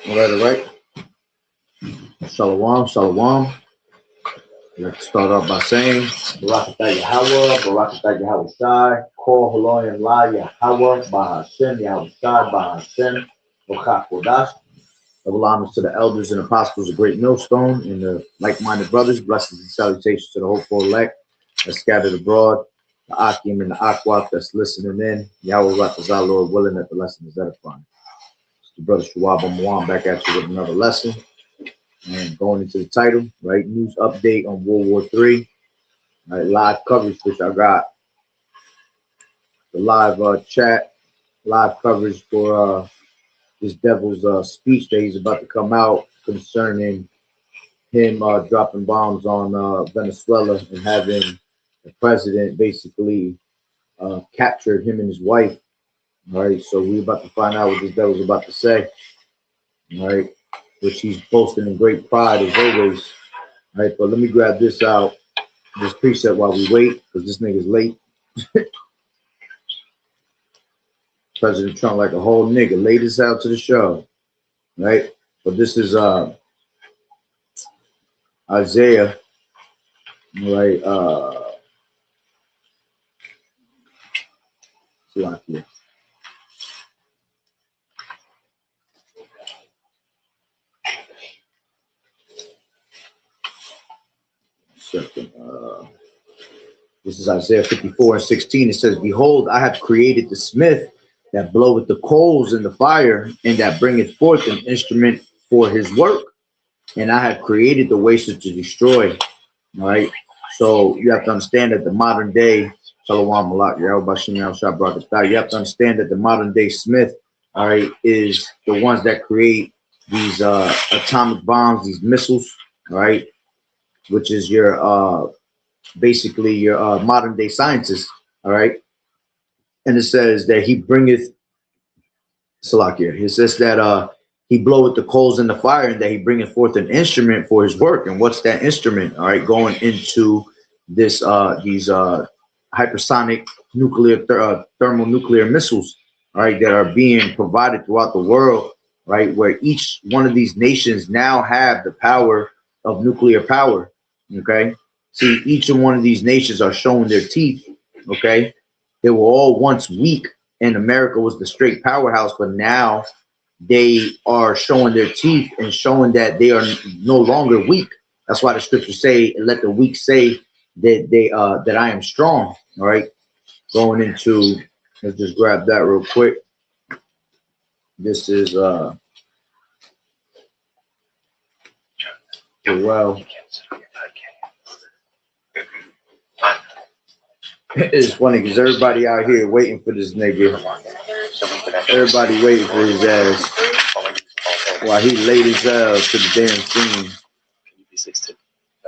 All right. Shalom, shalom. Let's start off by saying, Barakatah Yahweh, Barakatah Yahweh Shai, Kol Haloyim La Yahweh, Bahashem Yahweh Shai, Bahashem, Ochak Kodash. Double honors to the elders and apostles of Great Millstone and the like-minded brothers. Blessings and salutations to the hopeful elect that's scattered abroad, the Akim and the Akwak that's listening in. Yahweh Rakazah, Lord willing, that the lesson is edifying. It's the brother Shuab Amwan back at you with another lesson. And going into the title, right? News update on World War III. Right, live coverage, which I got the live chat, live coverage for this devil's speech that he's about to come out concerning him dropping bombs on Venezuela and having the president basically captured him and his wife. All right, so we're about to find out what this devil's about to say. All right, which he's boasting in great pride as always. All right, but let me grab this out, this preset while we wait, because this nigga's late. President Trump like a whole nigga, late as hell to the show, right? But this is Isaiah, right? Slovakia. Second, this is Isaiah 54:16. It says, "Behold, I have created the smith that bloweth the coals in the fire, and that bringeth forth an instrument for his work. And I have created the waster to destroy." All right. So you have to understand that the modern day, Shalom Malak, you have to understand that the modern day smith, all right, is the ones that create these atomic bombs, these missiles, all right, which is your basically your modern day scientists, all right. And it says that he bringeth Salakia. It says that he bloweth the coals in the fire, and that he bringeth forth an instrument for his work. And what's that instrument? All right, going into this these hypersonic nuclear thermonuclear missiles, all right, that are being provided throughout the world, right, where each one of these nations now have the power of nuclear power. Okay, see, each of one of these nations are showing their teeth. Okay, they were all once weak, and America was the straight powerhouse, but now they are showing their teeth and showing that they are no longer weak. That's why the scriptures say, "Let the weak say that that I am strong." All right, going into, let's just grab that real quick. This is well. It's funny because everybody out here waiting for this nigga. Everybody waiting for his ass while he laid his ass to the damn scene.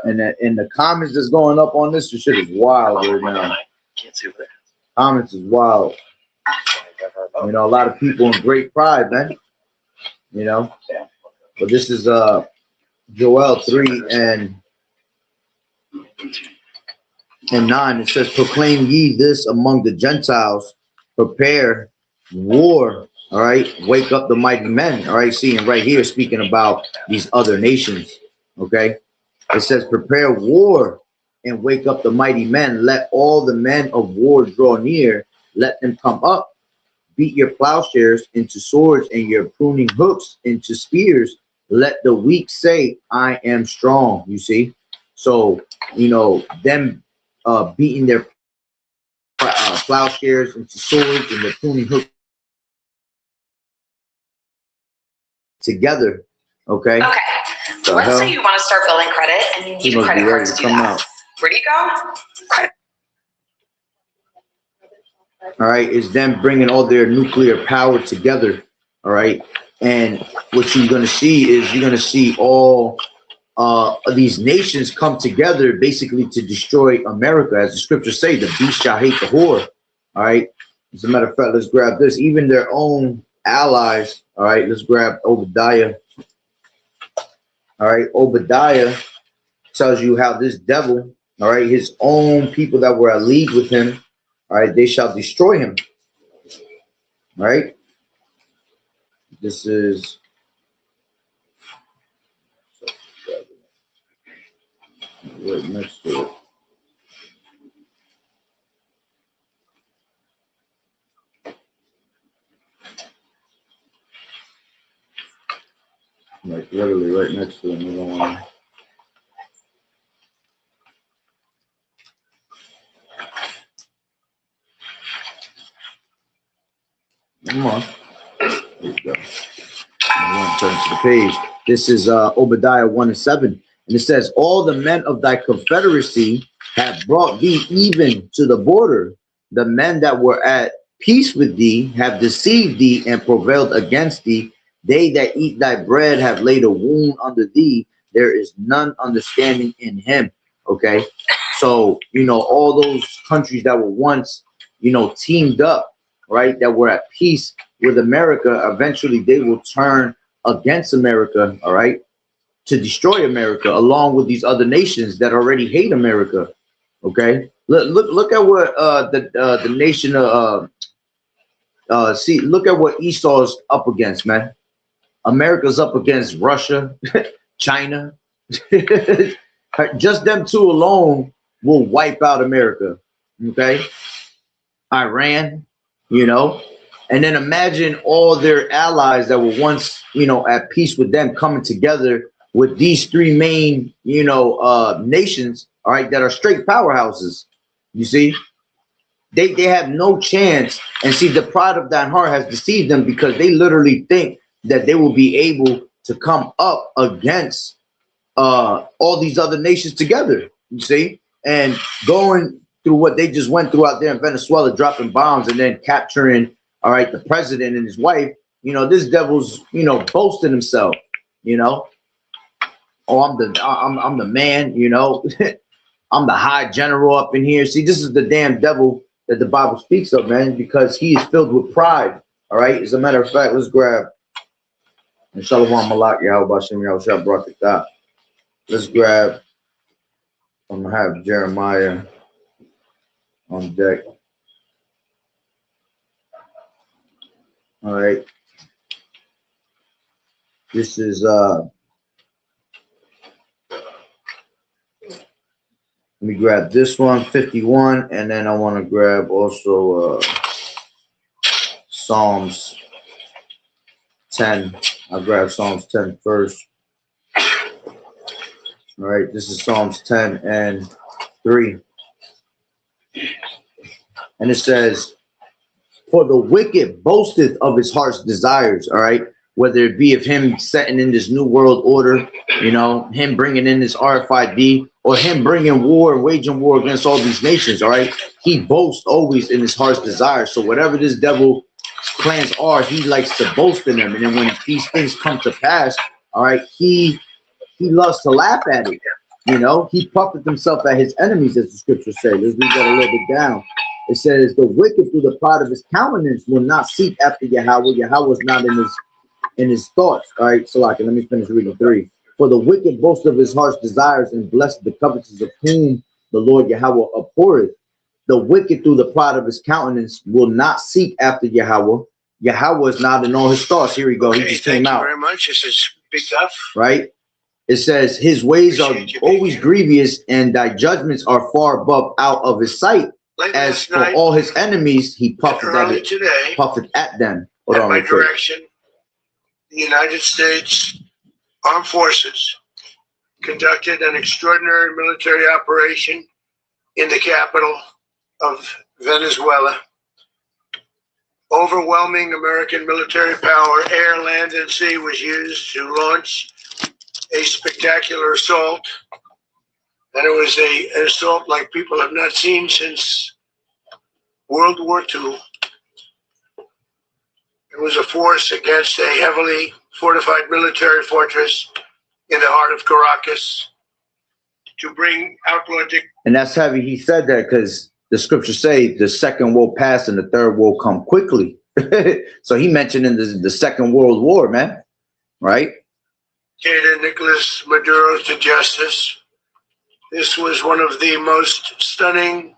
And the comments that's going up on this shit is wild right now. Comments is wild. You know, a lot of people in great pride, man. You know, but this is Joel 3:9. It says, "Proclaim ye this among the Gentiles, prepare war." All right, wake up the mighty men. All right, see, and right here speaking about these other nations. Okay, it says, "Prepare war and wake up the mighty men. Let all the men of war draw near. Let them come up. Beat your plowshares into swords and your pruning hooks into spears. Let the weak say, I am strong." You see, so you know them beating their plowshares into swords and their pruning hooks together. Okay. Okay. So let's say you want to start building credit and you need a credit card to do that. Where do you go? Credit. All right, is them bringing all their nuclear power together. All right, and what you're going to see is you're going to see all these nations come together basically to destroy America. As the scriptures say, the beast shall hate the whore. All right, as a matter of fact, let's grab this. Even their own allies. All right, let's grab Obadiah. All right, Obadiah tells you how this devil, all right, his own people that were at league with him, all right, they shall destroy him. All right, this is right next to it. Like literally right next to it. You don't want to. Come on. There you go. I'm going to turn to the page. This is Obadiah 1:7. And it says, all the men of thy confederacy have brought thee even to the border. The men that were at peace with thee have deceived thee and prevailed against thee. They that eat thy bread have laid a wound under thee. There is none understanding in him. Okay. So, you know, all those countries that were once, you know, teamed up, right, that were at peace with America, eventually they will turn against America, all right, to destroy America, along with these other nations that already hate America. Okay, look at what the nation look at what Esau's up against, man. America's up against Russia, China. Just them two alone will wipe out America. Okay, Iran, you know. And then imagine all their allies that were once, you know, at peace with them coming together with these three main, you know, nations, all right, that are straight powerhouses. You see, they have no chance. And see, the pride of thine heart has deceived them because they literally think that they will be able to come up against all these other nations together. You see, and going through what they just went through out there in Venezuela, dropping bombs and then capturing, all right, the president and his wife. You know, this devil's, you know, boasting himself. You know, oh, I'm the man. You know, I'm the high general up in here. See, this is the damn devil that the Bible speaks of, man, because he is filled with pride. All right. As a matter of fact, let's grab and Shalom Malak Yahweh Shem Yahushua brought the God. Let's grab. I'm gonna have Jeremiah on deck. All right. This is let me grab this one, 51, and then I want to grab also Psalms 10. I'll grab Psalms 10 first. All right, this is Psalms 10 and 3. And it says, for the wicked boasteth of his heart's desires, all right? Whether it be of him setting in this new world order, you know, him bringing in this RFID, or him bringing war, waging war against all these nations, all right? He boasts always in his heart's desire. So whatever this devil's plans are, he likes to boast in them. And then when these things come to pass, all right, he loves to laugh at it. You know, he puffeth himself at his enemies, as the scripture says. Let's read that a little bit down. It says, the wicked through the pride of his countenance will not seek after Yahweh. Yahweh is not in his thoughts. All right, so let me finish reading 3. For the wicked boast of his heart's desires, and blessed the covetousness of whom the Lord Yahweh abhorreth. The wicked through the pride of his countenance will not seek after Yahweh. Yahweh is not in all his thoughts. Here we go. Okay, he just came out. Thank you very much. This is big stuff. Right? It says his ways are always grievous, and thy judgments are far above out of his sight. As for all his enemies, he puffeth at them. At my direction, the United States Armed Forces conducted an extraordinary military operation in the capital of Venezuela. Overwhelming American military power, air, land, and sea, was used to launch a spectacular assault. And it was an assault like people have not seen since World War II. It was a force against a heavily fortified military fortress in the heart of Caracas to bring outlaw dictators. And that's heavy. He said that because the scriptures say the second will pass and the third will come quickly. So he mentioned in the Second World War, man. Right? Nicolas Maduro to justice. This was one of the most stunning,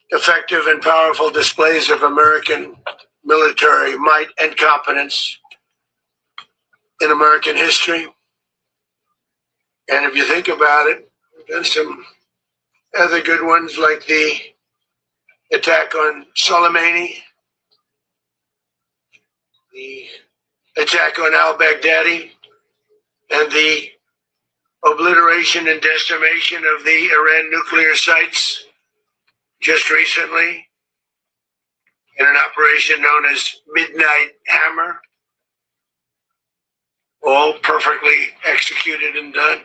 effective, and powerful displays of American military might and competence in American history. And if you think about it, and some other good ones like the attack on Soleimani, the attack on al-Baghdadi, and the obliteration and decimation of the Iran nuclear sites just recently in an operation known as Midnight Hammer, all perfectly executed and done.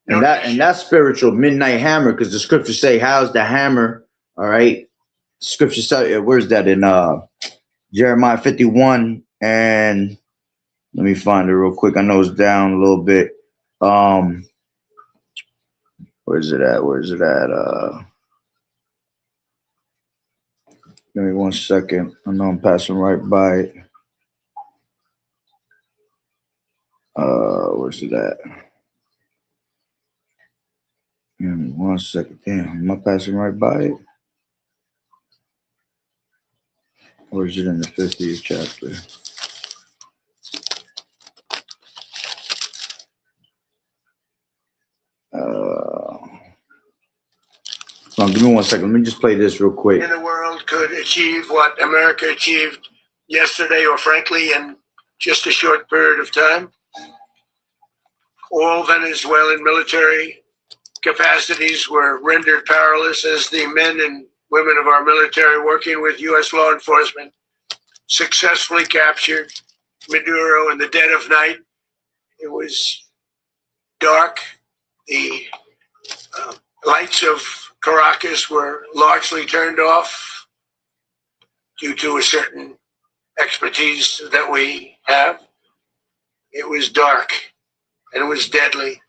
And that's spiritual midnight hammer, because the scriptures say, how's the hammer? All right. Scripture say, where's that in Jeremiah 51? And let me find it real quick. I know it's down a little bit. Where's it at? Give me 1 second. I know I'm passing right by it. Where's it at? Give me 1 second. Damn, am I passing right by it? Or is it in the 50th chapter? Give me 1 second. Let me just play this real quick. In the world could achieve what America achieved yesterday, or frankly, in just a short period of time. All Venezuelan military capacities were rendered powerless as the men and women of our military, working with U.S. law enforcement, successfully captured Maduro in the dead of night. It was dark. The lights of Caracas were largely turned off due to a certain expertise that we have. It was dark and it was deadly.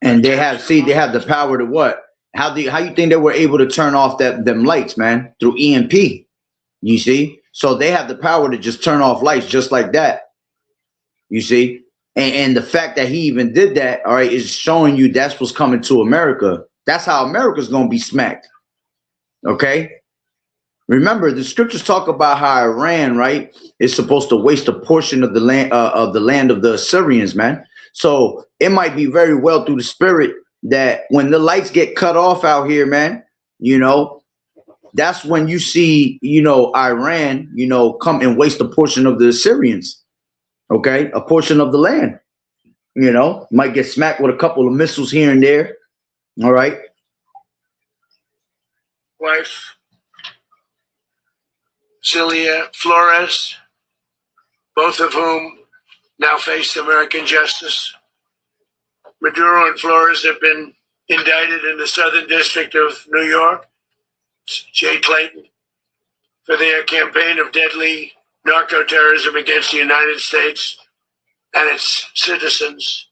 And they have the power to what? How you think they were able to turn off them lights, man? Through EMP. You see? So they have the power to just turn off lights just like that. You see? And the fact that he even did that, all right, is showing you that's what's coming to America. That's how America's going to be smacked. Okay? Remember, the scriptures talk about how Iran, right, is supposed to waste a portion of the land of the Assyrians, man. So it might be very well through the spirit that when the lights get cut off out here, man, you know, that's when you see, you know, Iran, you know, come and waste a portion of the Assyrians. Okay, a portion of the land, you know, might get smacked with a couple of missiles here and there. All right. Wife, Celia Flores, both of whom now face American justice. Maduro and Flores have been indicted in the Southern District of New York, Jay Clayton, for their campaign of deadly narco-terrorism against the United States and its citizens.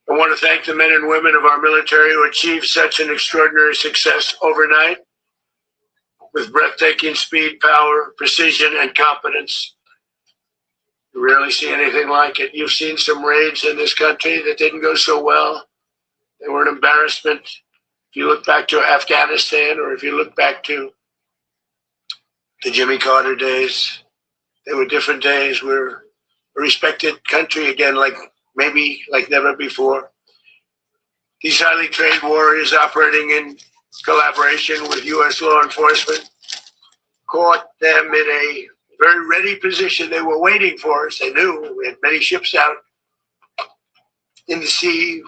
I want to thank the men and women of our military who achieved such an extraordinary success overnight with breathtaking speed, power, precision, and competence. You rarely see anything like it. You've seen some raids in this country that didn't go so well. They were an embarrassment. If you look back to Afghanistan, or if you look back to the Jimmy Carter days, they were different days. We're a respected country again, like never before. These highly trained warriors operating in collaboration with U.S. law enforcement caught them in a very ready position. They were waiting for us. They knew we had many ships out in the sea,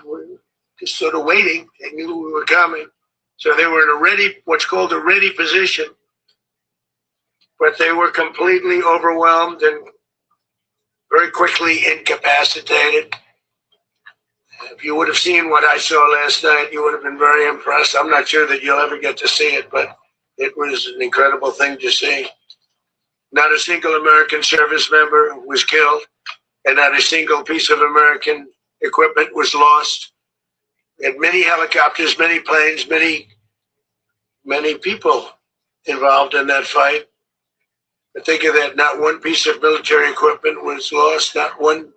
just sort of waiting. They knew we were coming. So they were in what's called a ready position. But they were completely overwhelmed and very quickly incapacitated. If you would have seen what I saw last night, you would have been very impressed. I'm not sure that you'll ever get to see it, but it was an incredible thing to see. Not a single American service member was killed, and not a single piece of American equipment was lost. We had many helicopters, many planes, many people involved in that fight. But think of that, not one piece of military equipment was lost, not one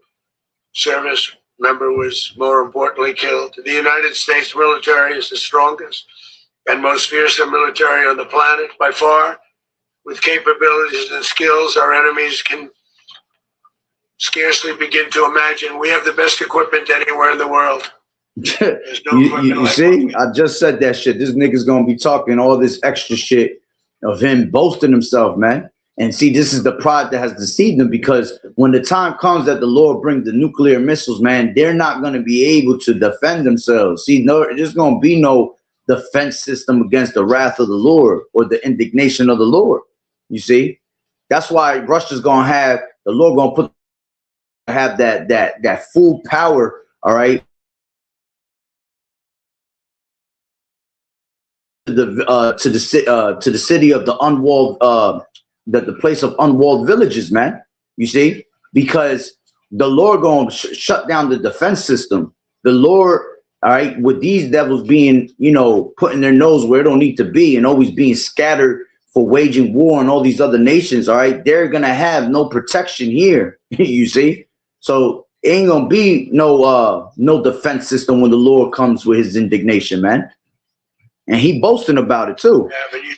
service member was, more importantly, killed. The United States military is the strongest and most fearsome military on the planet by far, with capabilities and skills our enemies can scarcely begin to imagine. We have the best equipment anywhere in the world. There's no You see, I just said that shit. This nigga's gonna be talking all this extra shit of him boasting himself, man. And see, this is the pride that has deceived them, because when the time comes that the Lord brings the nuclear missiles, man, they're not going to be able to defend themselves. See, no, there's going to be no defense system against the wrath of the Lord or the indignation of the Lord. You see, that's why Russia's going to have, the Lord going to have that full power. All right. To the city of the unwalled, the place of unwalled villages, man. You see, because the Lord going to shut down the defense system. The Lord, all right, with these devils being, putting their nose where it don't need to be and always being scattered for waging war on all these other nations, all right, they're gonna have no protection here. You see, so it ain't gonna be no defense system when the Lord comes with his indignation, man. And he boasting about it too. Yeah, but you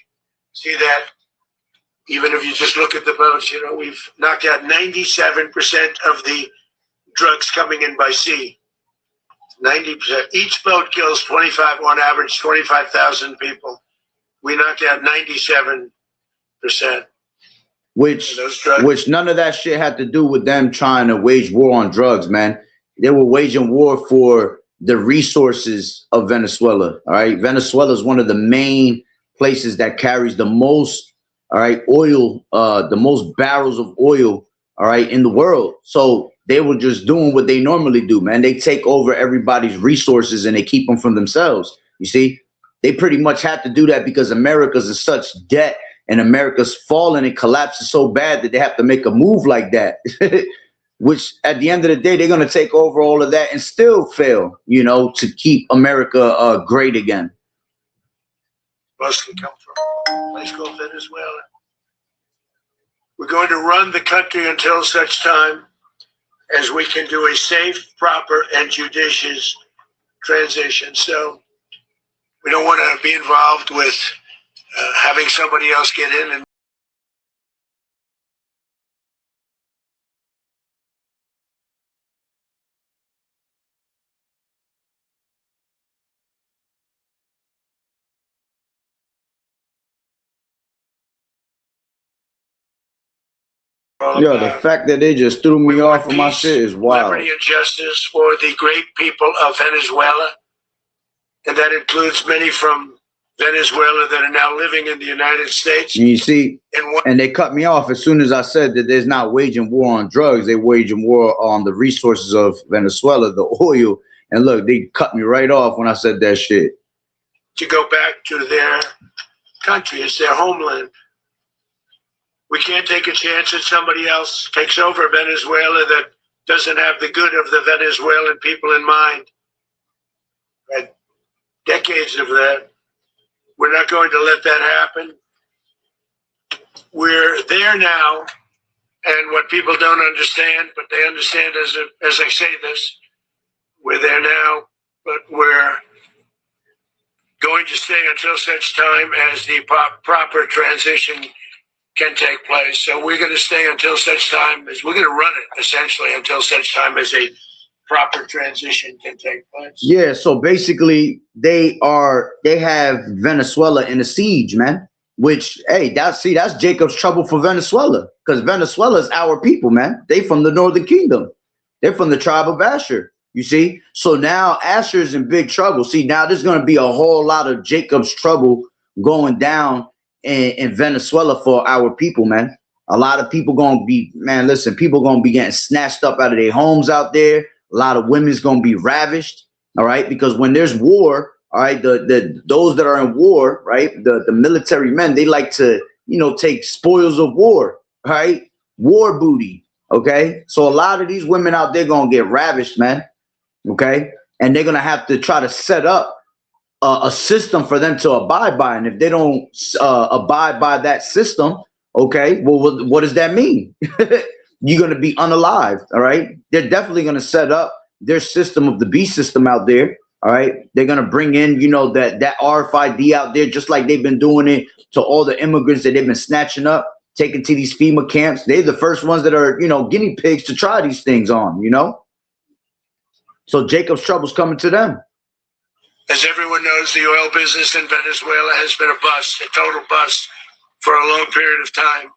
see that. Even if you just look at the boats, we've knocked out 97% of the drugs coming in by sea. 90%. Each boat kills on average, 25,000 people. We knocked out 97%. Which none of that shit had to do with them trying to wage war on drugs, man. They were waging war for the resources of Venezuela. All right. Venezuela is one of the main places that carries the most, all right, oil, the most barrels of oil, all right, in the world. So they were just doing what they normally do, man. They take over everybody's resources and they keep them for themselves. You see, they pretty much had to do that because America's in such debt and America's fallen and collapses so bad that they have to make a move like that. Which at the end of the day, they're going to take over all of that and still fail, to keep America great again. Mostly come from a place called Venezuela. We're going to run the country until such time as we can do a safe, proper, and judicious transition. So we don't want to be involved with having somebody else get in and the fact that they just threw me off of my shit is wild. Liberty and justice for the great people of Venezuela, and that includes many from Venezuela that are now living in the United States. You see, and they cut me off as soon as I said that there's not waging war on drugs. They're waging war on the resources of Venezuela, the oil. And look, they cut me right off when I said that shit. To go back to their country, it's their homeland. We can't take a chance that somebody else takes over Venezuela that doesn't have the good of the Venezuelan people in mind. Had decades of that. We're not going to let that happen. We're there now, and what people don't understand, but they understand as I say this, we're there now, but we're going to stay until such time as the proper transition can take place. So we're going to stay until such time as we're going to run it essentially until such time as a proper transition can take place. Yeah, so basically they have Venezuela in a siege, man. Which, hey, that's Jacob's trouble for Venezuela, because Venezuela is our people, man. They from the Northern Kingdom. They're from the tribe of Asher. You see, so now Asher's in big trouble. See, now there's going to be a whole lot of Jacob's trouble going down in Venezuela for our people, man. A lot of people going to be, man, listen, people going to be getting snatched up out of their homes out there. A lot of women's going to be ravished, all right? Because when there's war, all right, those that are in war, right, the military men, they like to, take spoils of war, right? War booty, okay? So a lot of these women out there going to get ravished, man, okay? And they're going to have to try to set up a system for them to abide by. And if they don't abide by that system, okay, well, what does that mean? You're going to be unalived, all right? They're definitely going to set up their system of the beast system out there, all right? They're going to bring in, that RFID out there, just like they've been doing it to all the immigrants that they've been snatching up, taking to these FEMA camps. They're the first ones that are, guinea pigs to try these things on, So Jacob's trouble's coming to them. As everyone knows, the oil business in Venezuela has been a bust, a total bust, for a long period of time.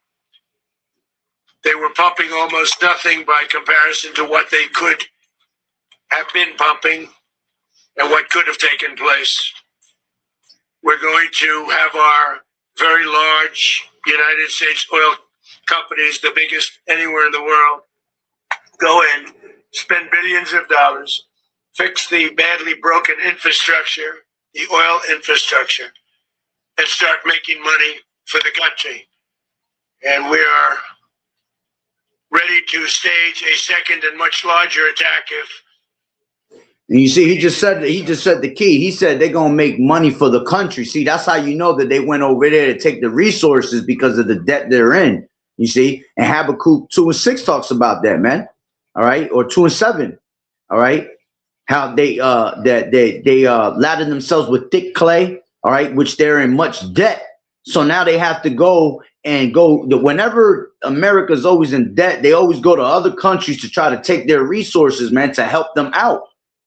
They were pumping almost nothing by comparison to what they could have been pumping and what could have taken place. We're going to have our very large United States oil companies, the biggest anywhere in the world, go in, spend billions of dollars, fix the badly broken infrastructure, the oil infrastructure, and start making money for the country. And we are ready to stage a second and much larger attack if. And you see, he just said the key. He said they're gonna make money for the country. See, that's how you know that they went over there to take the resources because of the debt they're in. You see, and Habakkuk 2:6 talks about that, man. All right, or 2:7. All right, how they ladder themselves with thick clay. All right, which they're in much debt. So now they have to go. Whenever America's always in debt, they always go to other countries to try to take their resources, man, to help them out,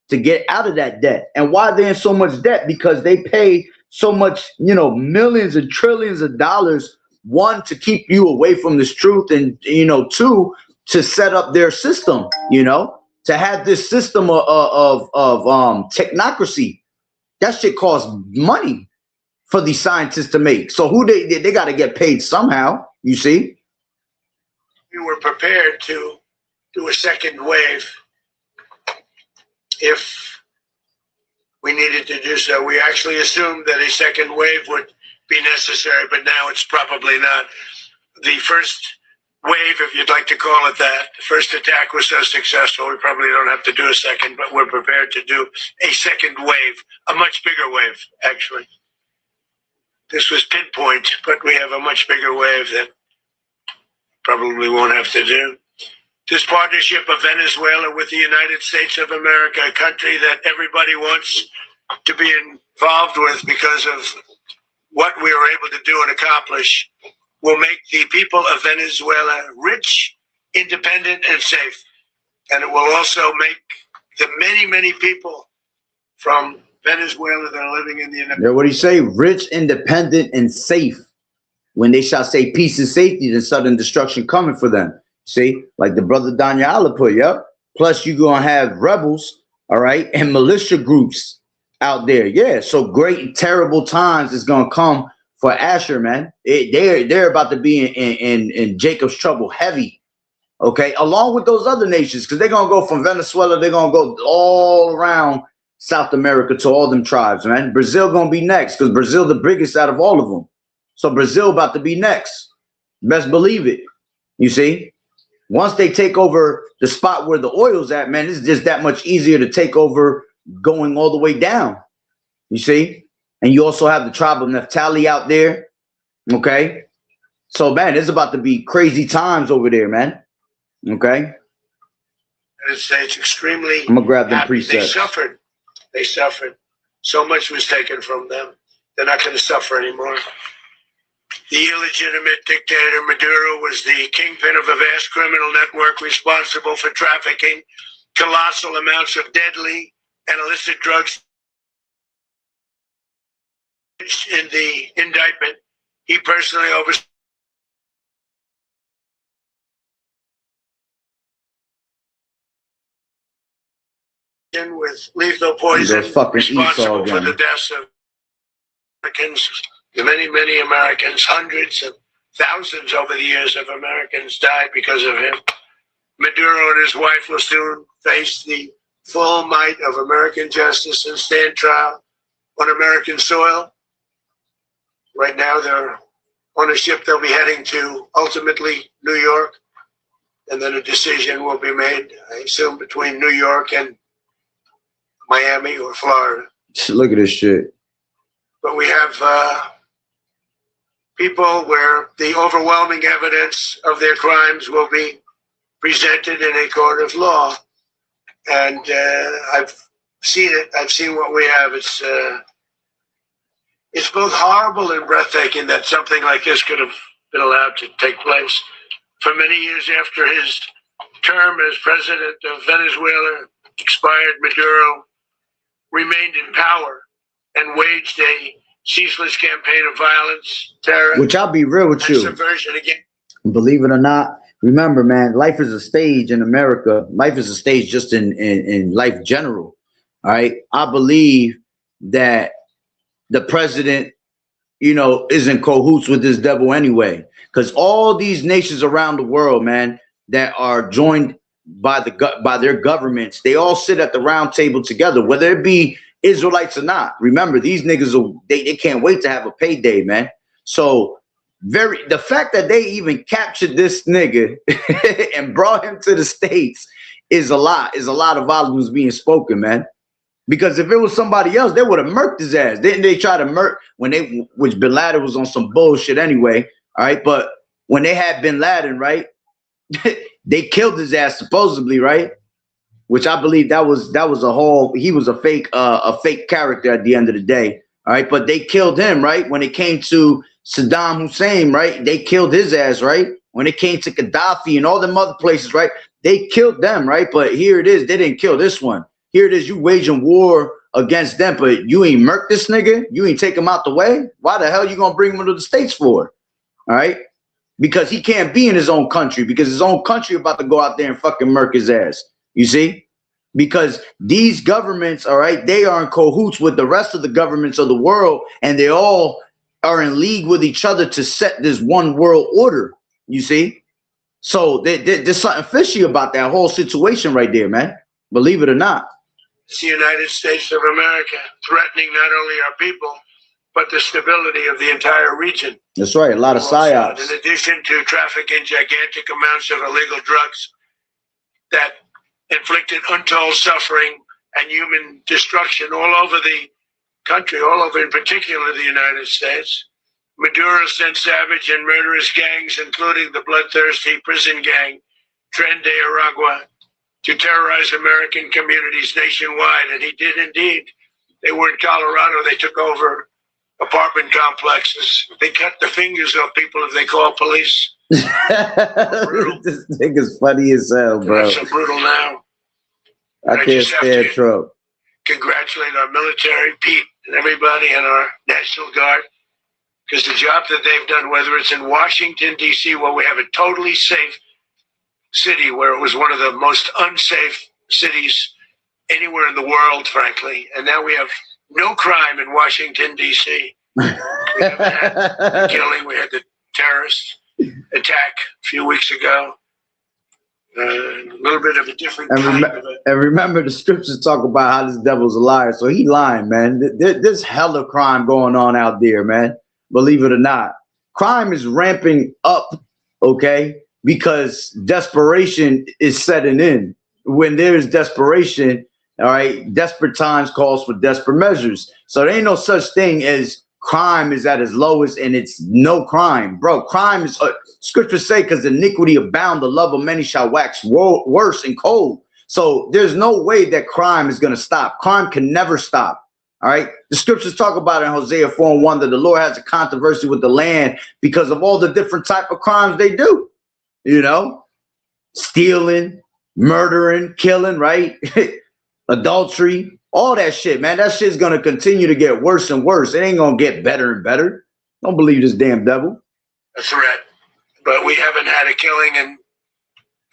to get out of that debt. And why they're in so much debt? Because they pay so much, millions and trillions of dollars, one, to keep you away from this truth, and, two, to set up their system, to have this system of technocracy. That shit costs money for these scientists to make. So who they got to get paid somehow, you see? We were prepared to do a second wave if we needed to do so. We actually assumed that a second wave would be necessary, but now it's probably not. The first wave, if you'd like to call it that, the first attack was so successful, we probably don't have to do a second, but we're prepared to do a second wave, a much bigger wave, actually. This was pinpoint, but we have a much bigger wave that probably won't have to do. This partnership of Venezuela with the United States of America, a country that everybody wants to be involved with because of what we were able to do and accomplish, will make the people of Venezuela rich, independent, and safe. And it will also make the many, many people from Venezuela that are living in the United States. Yeah, what do you say? Rich, independent, and safe. When they shall say peace and safety, then sudden destruction coming for them. See, like the brother Daniela put, yep. Plus, you're gonna have rebels, all right, and militia groups out there. Yeah, so great, terrible times is gonna come for Asher, man. They're about to be in Jacob's trouble heavy. Okay, along with those other nations, because they're gonna go from Venezuela, they're gonna go all around South America to all them tribes, man. Brazil gonna be next, because Brazil the biggest out of all of them. So Brazil about to be next. Best believe it. You see, once they take over the spot where the oil's at, man, it's just that much easier to take over going all the way down. You see, and you also have the tribe of Naphtali out there. Okay, so man, it's about to be crazy times over there, man. Okay, It's extremely. I'm gonna grab them happy. precepts. They suffered. So much was taken from them. They're not going to suffer anymore. The illegitimate dictator Maduro was the kingpin of a vast criminal network responsible for trafficking colossal amounts of deadly and illicit drugs. In the indictment, he personally oversaw with lethal poison responsible for the deaths of Americans, many, many Americans, hundreds of thousands over the years of Americans died because of him. Maduro and his wife will soon face the full might of American justice and stand trial on American soil. Right now, they're on a ship. They'll be heading to ultimately New York, and then a decision will be made, I assume, between New York and Miami or Florida. Look at this shit. But we have people where the overwhelming evidence of their crimes will be presented in a court of law. And I've seen it. I've seen what we have. It's both horrible and breathtaking that something like this could have been allowed to take place. For many years after his term as president of Venezuela, expired Maduro remained in power and waged a ceaseless campaign of violence, terror, Which I'll be real with and you. subversion again. Believe it or not, remember, man, life is a stage in America. Life is a stage just in life general. All right. I believe that the president, is in cahoots with this devil anyway. Because all these nations around the world, man, that are joined by their governments, they all sit at the round table together, whether it be Israelites or not. Remember, these niggas they can't wait to have a payday, man. So the fact that they even captured this nigga and brought him to the States is a lot of volumes being spoken, man. Because if it was somebody else, they would have murked his ass. Didn't they try to murk which Bin Laden was on some bullshit anyway, all right? But when they had Bin Laden, right, they killed his ass supposedly, right? Which I believe that was he was a fake character at the end of the day, all right? But they killed him, right? When it came to Saddam Hussein, right, they killed his ass, right? When it came to Gaddafi and all them other places, right, they killed them, right? But here it is, they didn't kill this one. Here it is, you waging war against them, but you ain't murked this nigga. You ain't take him out the way. Why the hell you gonna bring him to the States for? All right, because he can't be in his own country, because his own country about to go out there and fucking murk his ass. You see, because these governments, all right, they are in cahoots with the rest of the governments of the world, and they all are in league with each other to set this one world order. You see, so there's something fishy about that whole situation right there, man. Believe it or not. It's the United States of America, threatening not only our people, but the stability of the entire region. That's right, a lot of psyops. In addition to trafficking gigantic amounts of illegal drugs that inflicted untold suffering and human destruction all over the country, all over in particular the United States. Maduro sent savage and murderous gangs, including the bloodthirsty prison gang, Tren de Aragua, to terrorize American communities nationwide. And he did indeed. They were in Colorado. They took over apartment complexes. They cut the fingers off people if they call police. This nigga's funny as hell, bro. That's so brutal now. I can't stand Trump. Congratulate our military, Pete, and everybody, and our National Guard, because the job that they've done, whether it's in Washington, D.C., where we have a totally safe city, where it was one of the most unsafe cities anywhere in the world, frankly, and now we have no crime in Washington, D.C. We haven't had the killing. We had the terrorist attack a few weeks ago. A little bit of a different kind of it. And remember, the scriptures talk about how this devil's a liar, so he lying, man. There's hella crime going on out there, man. Believe it or not, crime is ramping up, okay? Because desperation is setting in. When there is desperation, all right, desperate times calls for desperate measures. So there ain't no such thing as crime is at its lowest and it's no crime, bro. Crime is, scriptures say, because iniquity abound, the love of many shall wax worse and cold. So there's no way that crime is going to stop. Crime can never stop. All right. The scriptures talk about in Hosea 4:1 that the Lord has a controversy with the land because of all the different type of crimes they do. You know, stealing, murdering, killing, right? Adultery, all that shit, man. That shit's going to continue to get worse and worse. It ain't going to get better and better. Don't believe this damn devil. A threat. But we haven't had a killing in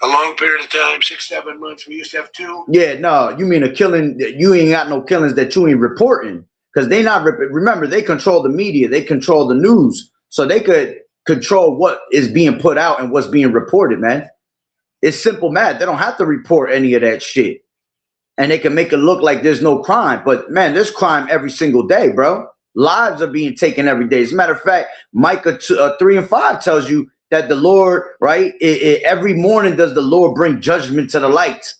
a long period of time, 6-7 months. We used to have 2. Yeah, no, you mean a killing. You ain't got no killings that you ain't reporting, because they not, remember, they control the media. They control the news. So they could control what is being put out and what's being reported, man. It's simple math. They don't have to report any of that shit. And they can make it look like there's no crime. But, man, there's crime every single day, bro. Lives are being taken every day. As a matter of fact, Micah 3:5 tells you that the Lord, right, every morning does the Lord bring judgment to the light.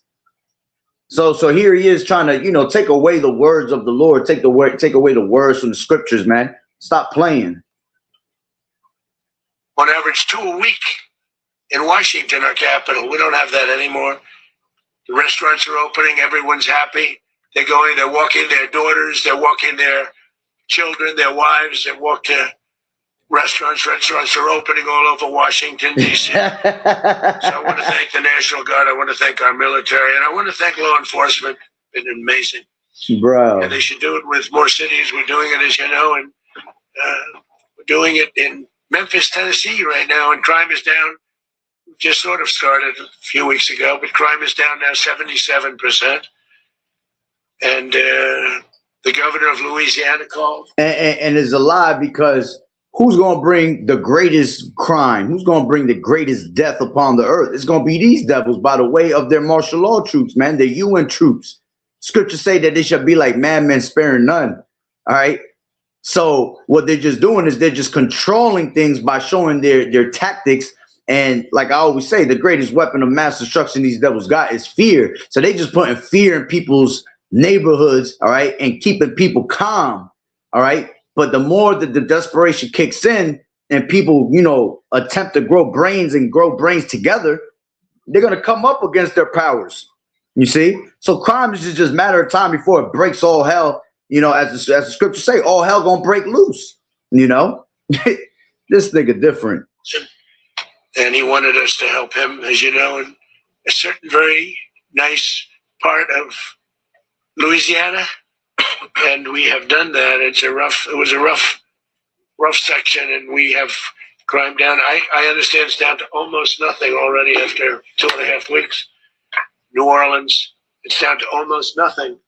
So here he is trying to, take away the words of the Lord, take away the words from the scriptures, man. Stop playing. On average, 2 a week in Washington, our capital. We don't have that anymore. The restaurants are opening. Everyone's happy. They're walking their daughters. They're walking their children, their wives. They walk to restaurants are opening all over Washington, D.C. So I want to thank the National Guard. I want to thank our military. And I want to thank law enforcement. It's been amazing. Bro. And they should do it with more cities. We're doing it, as you know, and we're doing it in Memphis, Tennessee right now, and crime is down. Just sort of started a few weeks ago, but crime is down now 77%. And the governor of Louisiana called. And it's a lie, because who's going to bring the greatest crime? Who's going to bring the greatest death upon the earth? It's going to be these devils by the way of their martial law troops, man. Their UN troops. Scriptures say that they shall be like madmen, sparing none. All right. So what they're just doing is they're just controlling things by showing their tactics. And like I always say, the greatest weapon of mass destruction these devils got is fear. So they just putting fear in people's neighborhoods, all right, and keeping people calm, all right. But the more that the desperation kicks in and people, you know, attempt to grow brains together, they're going to come up against their powers. You see? So crime is just a matter of time before it breaks all hell. You know, as the scriptures say, all hell going to break loose, you know. This nigga different. And he wanted us to help him, as you know, in a certain very nice part of Louisiana. And we have done that. It was a rough section, and we have crime down. I understand it's down to almost nothing already after 2.5 weeks. New Orleans, it's down to almost nothing.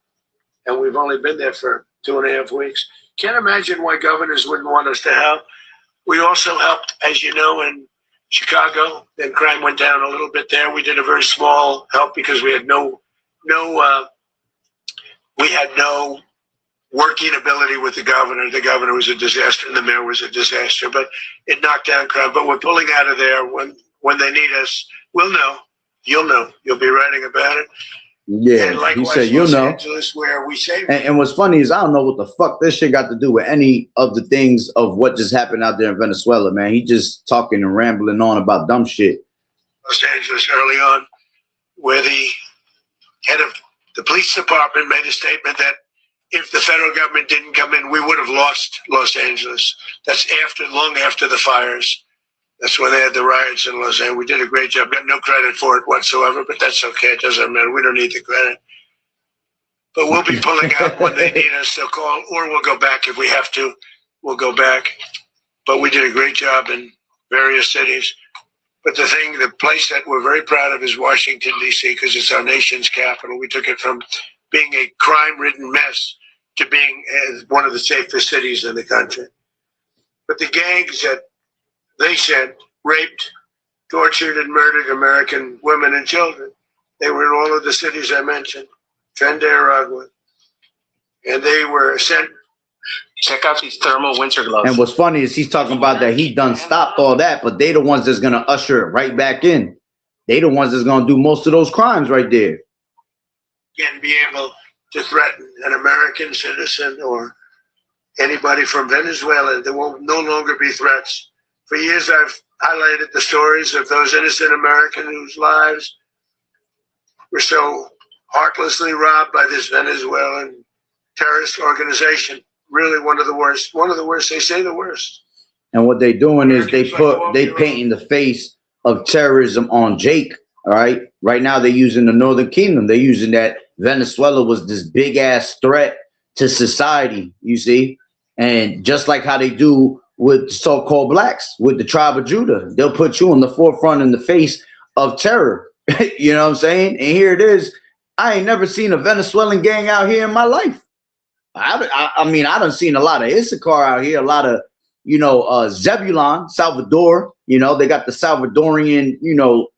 And we've only been there for 2.5 weeks. Can't imagine why governors wouldn't want us to help. We also helped, as you know, in Chicago. Then crime went down a little bit there. We did a very small help because we had no working ability with the governor. The governor was a disaster, and the mayor was a disaster. But it knocked down crime. But we're pulling out of there when they need us. We'll know. You'll know. You'll be writing about it. Yeah, he said, you'll know. Angeles, where we say. And what's funny is I don't know what the fuck this shit got to do with any of the things of what just happened out there in Venezuela, man. He just talking and rambling on about dumb shit. Los Angeles early on, where the head of the police department made a statement that if the federal government didn't come in, we would have lost Los Angeles. That's long after the fires. That's when they had the riots in Los Angeles. We did a great job. Got no credit for it whatsoever, but that's okay. It doesn't matter. We don't need the credit. But we'll be pulling out when they need us. They'll call, or we'll go back if we have to. We'll go back. But we did a great job in various cities. But the place that we're very proud of is Washington, D.C., because it's our nation's capital. We took it from being a crime-ridden mess to being one of the safest cities in the country. But the gangs that they said raped, tortured, and murdered American women and children. They were in all of the cities I mentioned, Aragua, and they were sent. Check out these thermal winter gloves. And what's funny is he's talking about that he done stopped all that, but they the ones that's gonna usher it right back in. They the ones that's gonna do most of those crimes right there. Can't be able to threaten an American citizen or anybody from Venezuela. There will no longer be threats. For years, I've highlighted the stories of those innocent Americans whose lives were so heartlessly robbed by this Venezuelan terrorist organization. Really one of the worst. One of the worst. They say the worst. And what they doing is they painting the face of terrorism on Jake. All right. Right now they're using the Northern Kingdom. They're using that Venezuela was this big ass threat to society, you see? And just like how they do with so-called blacks, with the tribe of Judah, they'll put you on the forefront in the face of terror. You know what I'm saying? And here it is. I ain't never seen a Venezuelan gang out here in my life. I mean, I done seen a lot of Issachar out here, a lot of, you know, Zebulon, Salvador, you know, they got the Salvadorian, you know,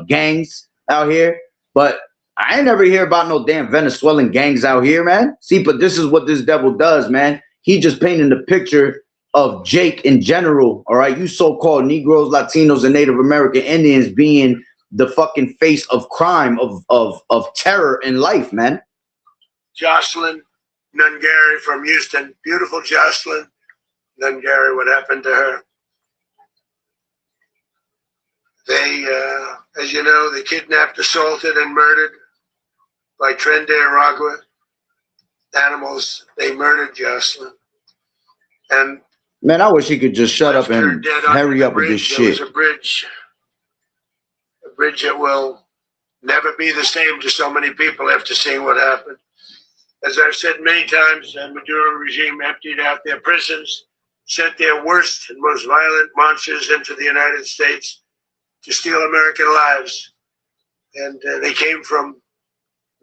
gangs out here. But I ain't never hear about no damn Venezuelan gangs out here, man. See, but this is what this devil does, man. He just painting the picture of Jake in general, all right? You so-called Negroes, Latinos, and Native American Indians being the fucking face of crime, of terror in life, man. Jocelyn Nungary from Houston. Beautiful Jocelyn Nungary, what happened to her? They, as you know, they kidnapped, assaulted, and murdered by Aragua animals. They murdered Jocelyn. And Man, I wish he could just shut up and hurry up with this shit. There was a bridge that will never be the same to so many people after seeing what happened. As I've said many times, the Maduro regime emptied out their prisons, sent their worst and most violent monsters into the United States to steal American lives. And they came from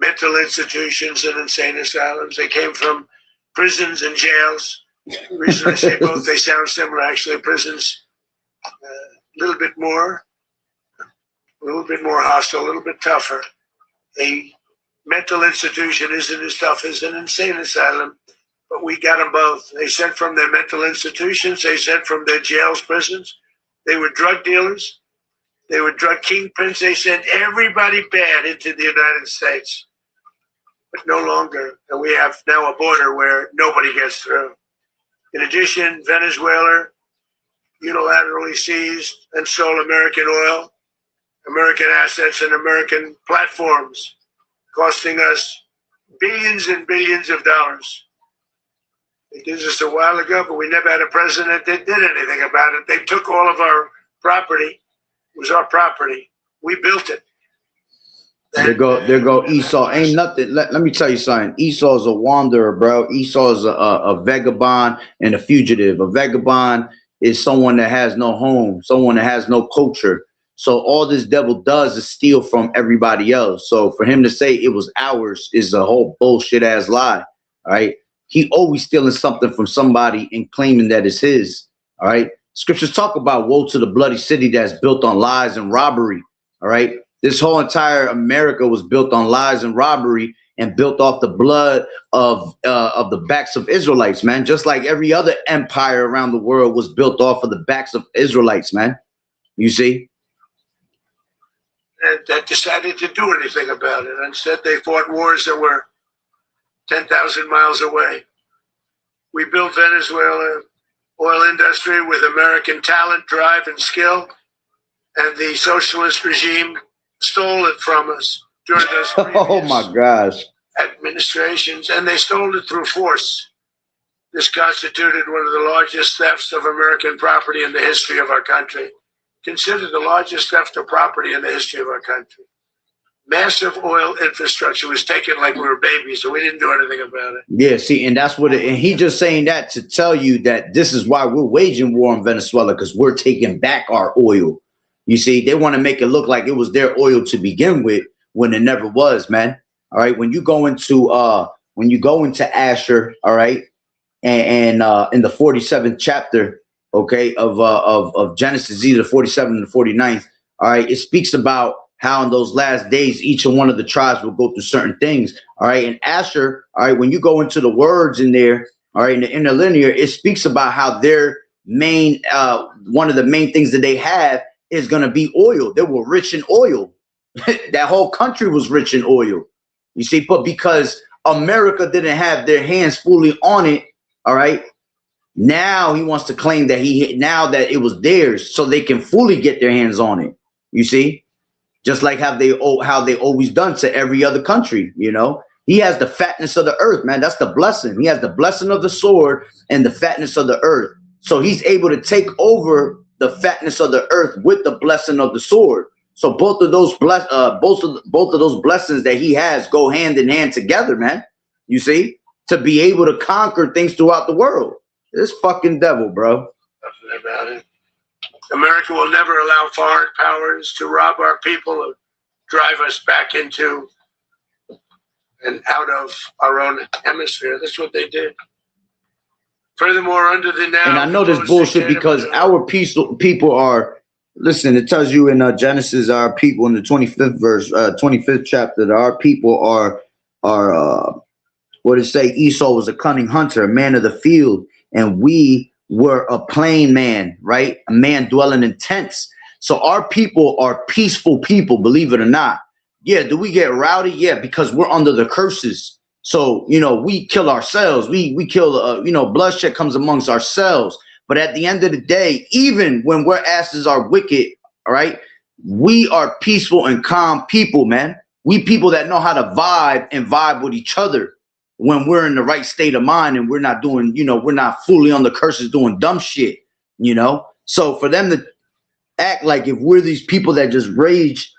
mental institutions and insane asylums. They came from prisons and jails. The reason I say both, they sound similar, actually. Prisons, a little bit more hostile, a little bit tougher. A mental institution isn't as tough as an insane asylum, but we got them both. They sent from their mental institutions, they sent from their jails, prisons. They were drug dealers, they were drug kingpins. They sent everybody bad into the United States, but no longer. And we have now a border where nobody gets through. In addition, Venezuela unilaterally seized and sold American oil, American assets, and American platforms, costing us billions and billions of dollars. They did this a while ago, but we never had a president that did anything about it. They took all of our property. It was our property. We built it. There go Esau. Ain't nothing. Let me tell you something. Esau's a wanderer, bro. Esau's a vagabond and a fugitive. A vagabond is someone that has no home, someone that has no culture. So all this devil does is steal from everybody else. So for him to say it was ours is a whole bullshit ass lie. All right. He always stealing something from somebody and claiming that it's his. All right. Scriptures talk about woe to the bloody city that's built on lies and robbery. All right. This whole entire America was built on lies and robbery and built off the blood of the backs of Israelites, man. Just like every other empire around the world was built off of the backs of Israelites, man. You see? And that decided to do anything about it. Instead, they fought wars that were 10,000 miles away. We built Venezuela oil industry with American talent, drive, and skill, and the socialist regime stole it from us during those oh my gosh administrations, and they stole it through force. This constituted one of the largest thefts of American property in the history of our country. Considered the largest theft of property in the history of our country. Massive oil infrastructure was taken like we were babies, so we didn't do anything about it. Yeah, see, and that's what and he just saying that to tell you that this is why we're waging war on Venezuela, because we're taking back our oil. You see, they want to make it look like it was their oil to begin with when it never was, man. All right, when you go into Asher, all right, and in the 47th chapter, okay, of Genesis, either 47 and the 49th, all right, it speaks about how in those last days each and one of the tribes will go through certain things. All right, and Asher, all right, when you go into the words in there, all right, in the interlinear, it speaks about how their main one of the main things that they have is going to be oil. They were rich in oil. That whole country was rich in oil. You see, but because America didn't have their hands fully on it, all right, now he wants to claim that now that it was theirs, so they can fully get their hands on it. You see, just like how they always done to every other country. You know, he has the fatness of the earth, man. That's the blessing. He has the blessing of the sword and the fatness of the earth. So he's able to take over the fatness of the earth with the blessing of the sword. So both of those both of those blessings that he has go hand in hand together, man. You see, to be able to conquer things throughout the world. This fucking devil, bro. Nothing about it. America will never allow foreign powers to rob our people or drive us back into and out of our own hemisphere. That's what they did. Furthermore, under the now, and I know this bullshit because our people are. Listen, it tells you in Genesis, our people in the 25th verse, 25th chapter, that our people are what it say? Esau was a cunning hunter, a man of the field, and we were a plain man, right? A man dwelling in tents. So our people are peaceful people, believe it or not. Yeah, do we get rowdy? Yeah, because we're under the curses. So, you know, we kill ourselves. We kill, you know, bloodshed comes amongst ourselves. But at the end of the day, even when we're asses are wicked, all right, we are peaceful and calm people, man. We people that know how to vibe and vibe with each other. when we're in the right state of mind and we're not doing, you know, we're not fully on the curses doing dumb shit, you know? So for them to act like if we're these people that just rage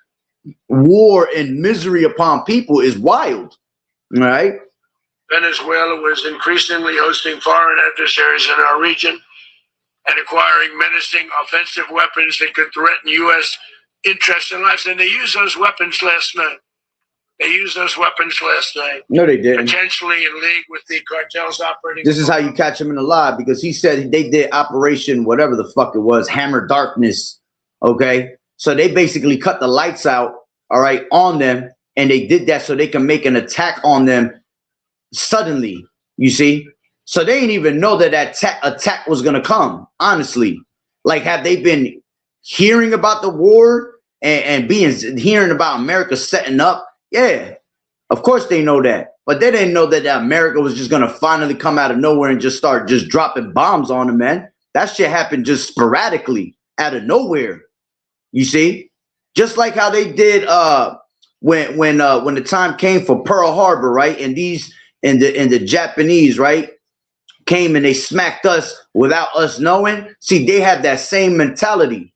war and misery upon people is wild, right? Venezuela was increasingly hosting foreign adversaries in our region and acquiring menacing offensive weapons that could threaten U.S. interests and lives. And they used those weapons last night. No, they didn't. Potentially in league with the cartels operating. This is how you catch him in the lie, because he said they did Operation whatever the fuck it was, Hammer Darkness. Okay, so they basically cut the lights out, all right, on them, and they did that so they can make an attack on them suddenly. You see, so they didn't even know that attack was gonna come. Honestly, like, have they been hearing about the war and hearing about America setting up? Yeah, of course they know that, but they didn't know that America was just gonna finally come out of nowhere and just start just dropping bombs on them, man. That shit happened just sporadically out of nowhere. You see, just like how they did when the time came for Pearl Harbor, right? And the Japanese, right, came and they smacked us without us knowing. See, they have that same mentality.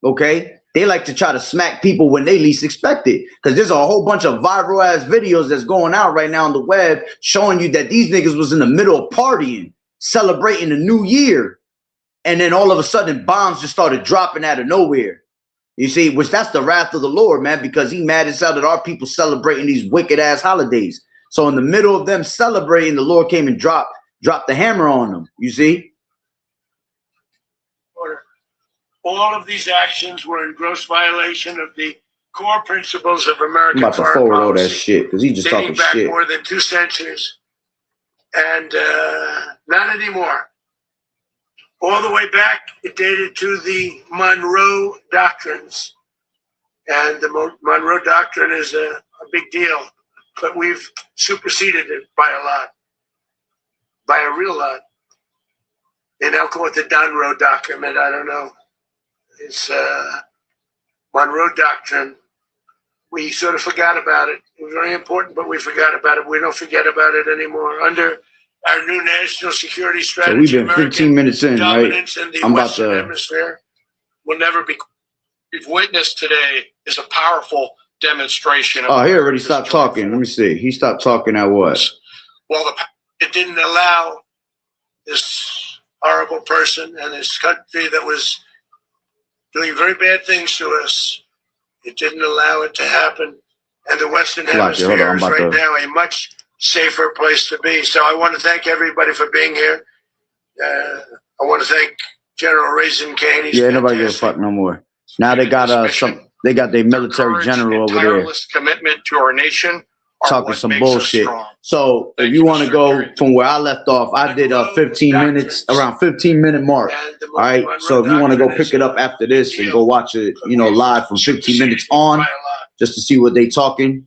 Okay, they like to try to smack people when they least expect it, because there's a whole bunch of viral ass videos that's going out right now on the web showing you that these niggas was in the middle of partying, celebrating the new year, and then all of a sudden bombs just started dropping out of nowhere. You see, which that's the wrath of the Lord, man, because he mad as hell that our people celebrating these wicked ass holidays. So in the middle of them celebrating, the Lord came and dropped the hammer on them. You see? All of these actions were in gross violation of the core principles of American I'm about to forward all that shit because he just talking back shit. More than 2 centuries, and not anymore. All the way back, it dated to the Monroe Doctrines, and the Monroe Doctrine is a big deal, but we've superseded it by a lot, by a real lot. They now call it the Monroe Doctrine. I don't know. It's Monroe Doctrine. We sort of forgot about it. It was very important, but we forgot about it. We don't forget about it anymore. Under our new national security strategy, so we've been 15 minutes in, right? In the Western Hemisphere will never be. We've witnessed today is a powerful demonstration. Oh, he already stopped talking. Let me see. He stopped talking at what? Well, it didn't allow this horrible person and this country that was doing very bad things to us. It didn't allow it to happen. And the Western Hemisphere is right now a much safer place to be. So I want to thank everybody for being here. I want to thank General Raisin Kane. He's nobody gives a fuck no more. Now they got they got their military general over there. Commitment to our nation. Talking some bullshit. So if you want to go from where I left off, I did 15 minutes, around 15-minute mark. All right. So if you want to go pick it up after this and go watch it, you know, live from 15 minutes on, just to see what they talking,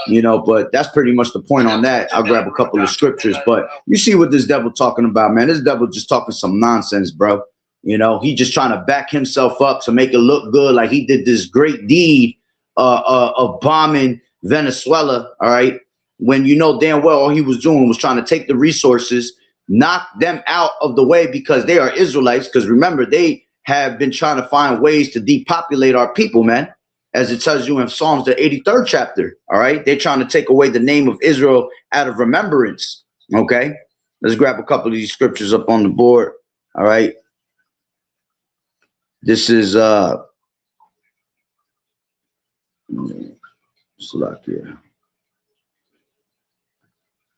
you know, but that's pretty much the point on that. I'll grab a couple of scriptures, but you see what this devil talking about, man. This devil just talking some nonsense, bro. You know, he just trying to back himself up to make it look good, like he did this great deed of bombing Venezuela, all right, when you know damn well all he was doing was trying to take the resources, knock them out of the way, because they are Israelites. Because remember, they have been trying to find ways to depopulate our people, man, as it tells you in Psalms, the 83rd chapter. All right, they're trying to take away the name of Israel out of remembrance. Okay, let's grab a couple of these scriptures up on the board. All right, this is Slovakia.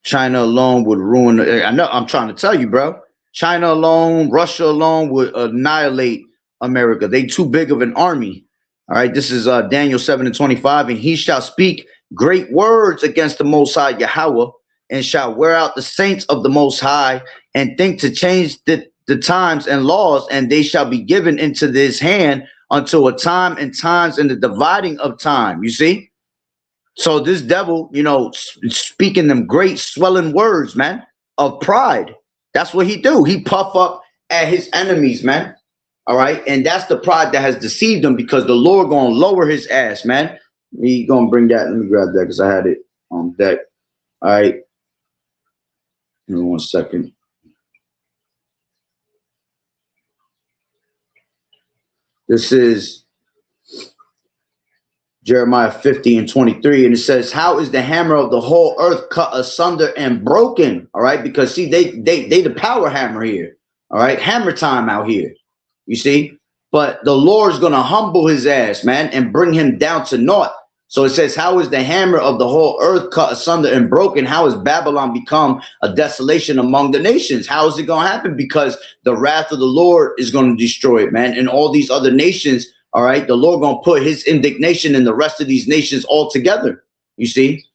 China alone would ruin. I know. I'm trying to tell you, bro. China alone, Russia alone would annihilate America. They too big of an army. All right. This is Daniel 7:25, and he shall speak great words against the Most High Yahweh, and shall wear out the saints of the Most High, and think to change the times and laws, and they shall be given into this hand until a time and times and the dividing of time. You see. So this devil, you know, speaking them great swelling words, man, of pride. That's what he do. He puff up at his enemies, man. All right. And that's the pride that has deceived him, because the Lord going to lower his ass, man. He going to bring that. Let me grab that because I had it on deck. All right. Give me 1 second. This is Jeremiah 50:23, and it says, "How is the hammer of the whole earth cut asunder and broken?" All right, because see, they the power hammer here. All right, hammer time out here. You see, but the Lord's gonna humble his ass, man, and bring him down to naught. So it says, "How is the hammer of the whole earth cut asunder and broken? How has Babylon become a desolation among the nations?" How is it gonna happen? Because the wrath of the Lord is gonna destroy it, man, and all these other nations. All right, the Lord gonna put his indignation in the rest of these nations all together, you see,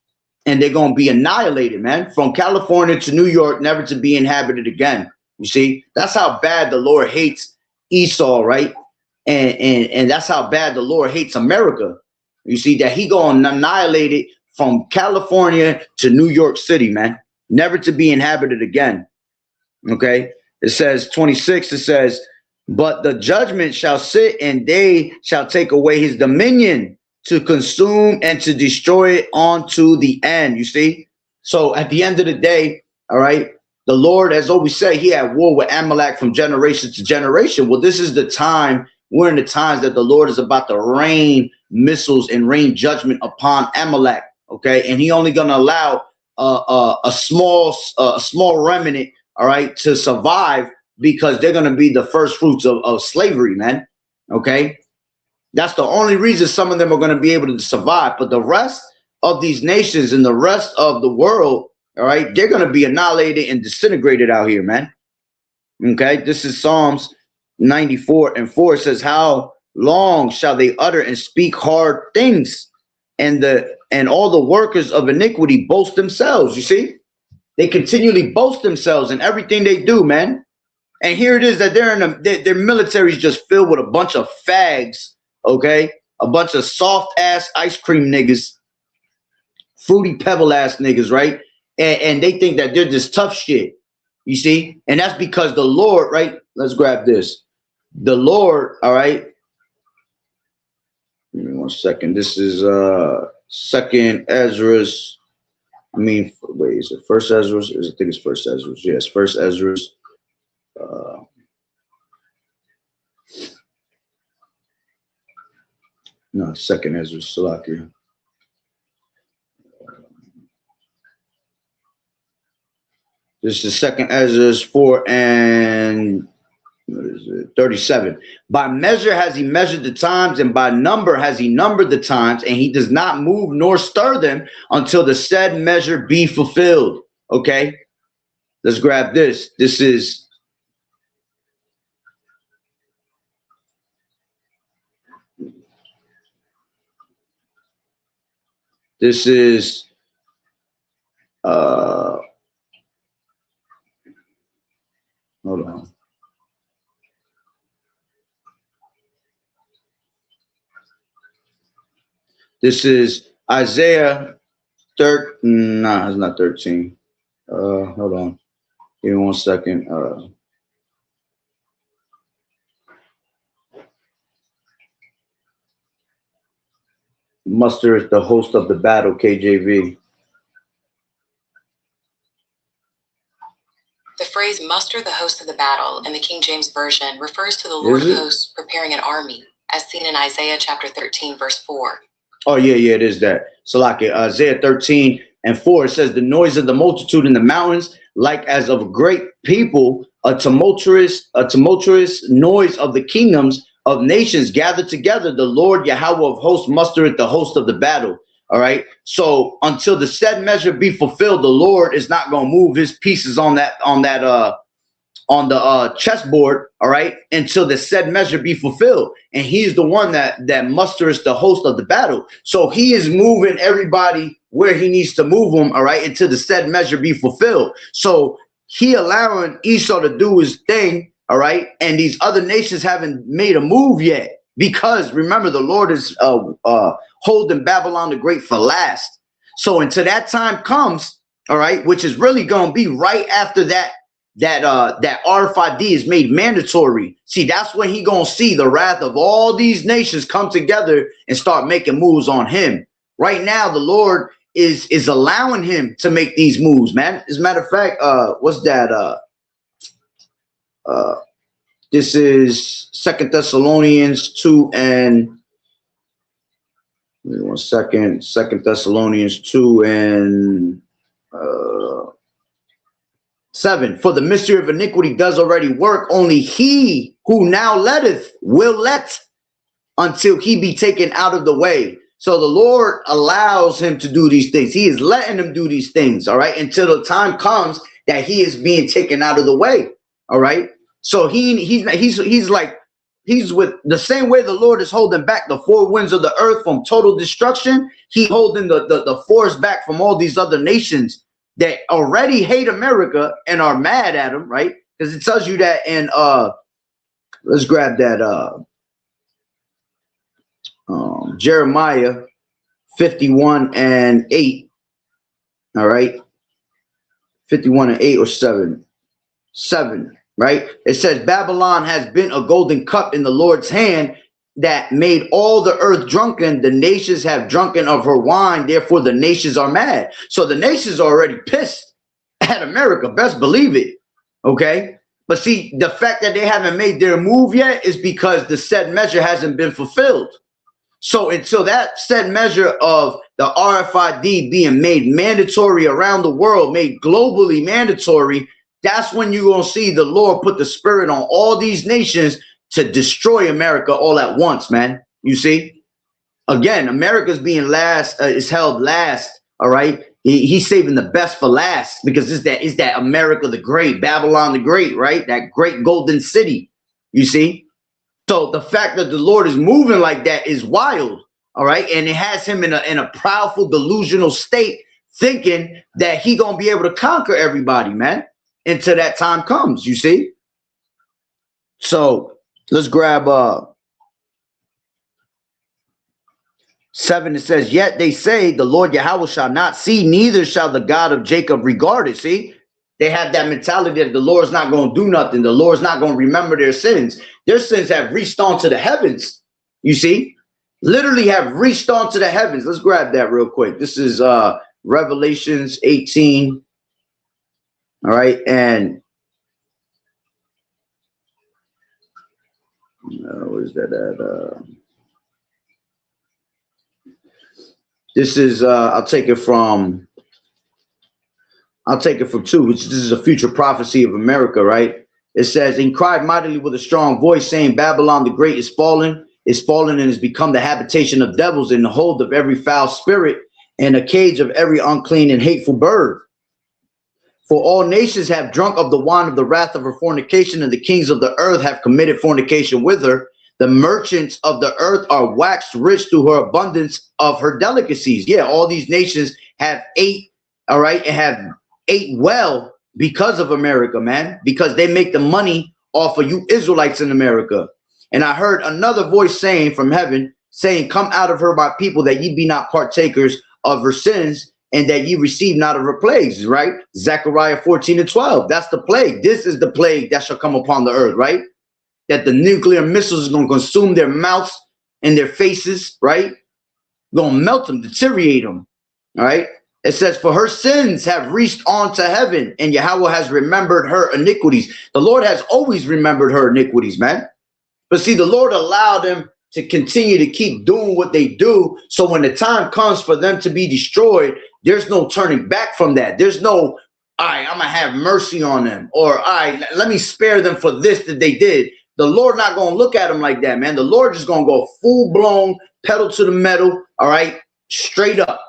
and they're gonna be annihilated, man, from California to New York, never to be inhabited again. You see, that's how bad the Lord hates Esau, right? And that's how bad the Lord hates America. You see that he gonna annihilate it from California to New York City, man, never to be inhabited again. Okay, it says 26. It says, "But the judgment shall sit, and they shall take away his dominion to consume and to destroy it unto the end." You see? So at the end of the day, all right, the Lord, as always said, he had war with Amalek from generation to generation. Well, this is the time, we're in the times that the Lord is about to rain missiles and rain judgment upon Amalek. Okay, and he only gonna allow a small remnant, all right, to survive, because they're going to be the first fruits of slavery, man. Okay, that's the only reason some of them are going to be able to survive. But the rest of these nations and the rest of the world, all right, they're going to be annihilated and disintegrated out here, man. Okay, this is Psalms 94:4. It says, "How long shall they utter and speak hard things, and all the workers of iniquity boast themselves?" You see, they continually boast themselves in everything they do, man. And here it is that their military is just filled with a bunch of fags, okay? A bunch of soft ass ice cream niggas, fruity pebble ass niggas, right? And they think that they're just tough shit, you see? And that's because the Lord, right? Let's grab this. The Lord, all right? Give me 1 second. This is Second Ezra's. Wait, is it First Ezra's? I think it's First Ezra's. Yes, First Ezra's. No, Second Ezra, Salakia. This is Second Ezra 4 and 37. "By measure has he measured the times, and by number has he numbered the times, and he does not move nor stir them until the said measure be fulfilled." Okay, let's grab this. This is hold on. This is Isaiah 13. Nah, it's not 13. Hold on. Give me 1 second. Muster is the host of the battle, KJV. The phrase "muster the host of the battle" in the King James Version refers to the Lord of hosts preparing an army, as seen in Isaiah chapter 13, verse 4. Oh, yeah, it is that. So like Isaiah 13:4, it says, "The noise of the multitude in the mountains, like as of a great people, a tumultuous noise of the kingdoms of nations gathered together. The Lord Yahweh of hosts mustereth the host of the battle." All right. So until the said measure be fulfilled, the Lord is not going to move his pieces on the chessboard, all right, until the said measure be fulfilled. And he's the one that musters the host of the battle. So he is moving everybody where he needs to move them, all right, until the said measure be fulfilled. So he allowing Esau to do his thing, all right, and these other nations haven't made a move yet, because remember, the Lord is holding Babylon the Great for last. So until that time comes, all right, which is really going to be right after that RFID is made mandatory. See, that's when he gonna see the wrath of all these nations come together and start making moves on him. Right now, the Lord is allowing him to make these moves, man. As a matter of fact, what's that? This is 2 Thessalonians 2 and wait 1 second. 2 Thessalonians 2 and 7. For the mystery of iniquity does already work. Only he who now letteth will let until he be taken out of the way. So the Lord allows him to do these things. He is letting him do these things, all right, until the time comes that he is being taken out of the way, all right. So he's with the same way the Lord is holding back the four winds of the earth from total destruction. He's holding the force back from all these other nations that already hate America and are mad at him, right? Because it tells you that in let's grab that Jeremiah 51 and 8. All right. 51 and 8 or 7. 7, right? It says, Babylon has been a golden cup in the Lord's hand that made all the earth drunken. The nations have drunken of her wine. Therefore, the nations are mad. So the nations are already pissed at America. Best believe it. Okay. But see, the fact that they haven't made their move yet is because the said measure hasn't been fulfilled. So until that said measure of the RFID being made mandatory around the world, made globally mandatory, that's when you're going to see the Lord put the spirit on all these nations to destroy America all at once, man. You see? Again, America's being last, is held last, all right? He's saving the best for last because it's that America the Great, Babylon the Great, right? That great golden city, you see? So the fact that the Lord is moving like that is wild, all right? And it has him in a proudful, delusional state, thinking that he gonna be able to conquer everybody, man, until that time comes, you see? So let's grab 7. It says, yet they say the Lord Yahweh shall not see, neither shall the God of Jacob regard it. See? They have that mentality that the Lord's not going to do nothing. The Lord's not going to remember their sins. Their sins have reached onto the heavens. You see? Literally have reached onto the heavens. Let's grab that real quick. This is Revelations 18. All right. And what is that at? This is, I'll take it from 2, which this is a future prophecy of America, right? It says, and cried mightily with a strong voice, saying, Babylon the Great is fallen and has become the habitation of devils, in the hold of every foul spirit, and a cage of every unclean and hateful bird. For all nations have drunk of the wine of the wrath of her fornication, and the kings of the earth have committed fornication with her. The merchants of the earth are waxed rich through her abundance of her delicacies. Yeah, all these nations have ate, all right, and have ate well because of America, man, because they make the money off of you Israelites in America. And I heard another voice saying from heaven, saying, come out of her, my people, that ye be not partakers of her sins, and that ye receive not of her plagues, right? Zechariah 14 and 12. That's the plague. This is the plague that shall come upon the earth, right? That the nuclear missiles is going to consume their mouths and their faces, right? Going to melt them, deteriorate them, all right? It says, for her sins have reached on to heaven, and Yahweh has remembered her iniquities. The Lord has always remembered her iniquities, man. But see, the Lord allowed them to continue to keep doing what they do. So when the time comes for them to be destroyed, there's no turning back from that. There's no, all right, I'm going to have mercy on them. Or, all right, let me spare them for this that they did. The Lord not going to look at them like that, man. The Lord just going to go full-blown, pedal to the metal, all right, straight up,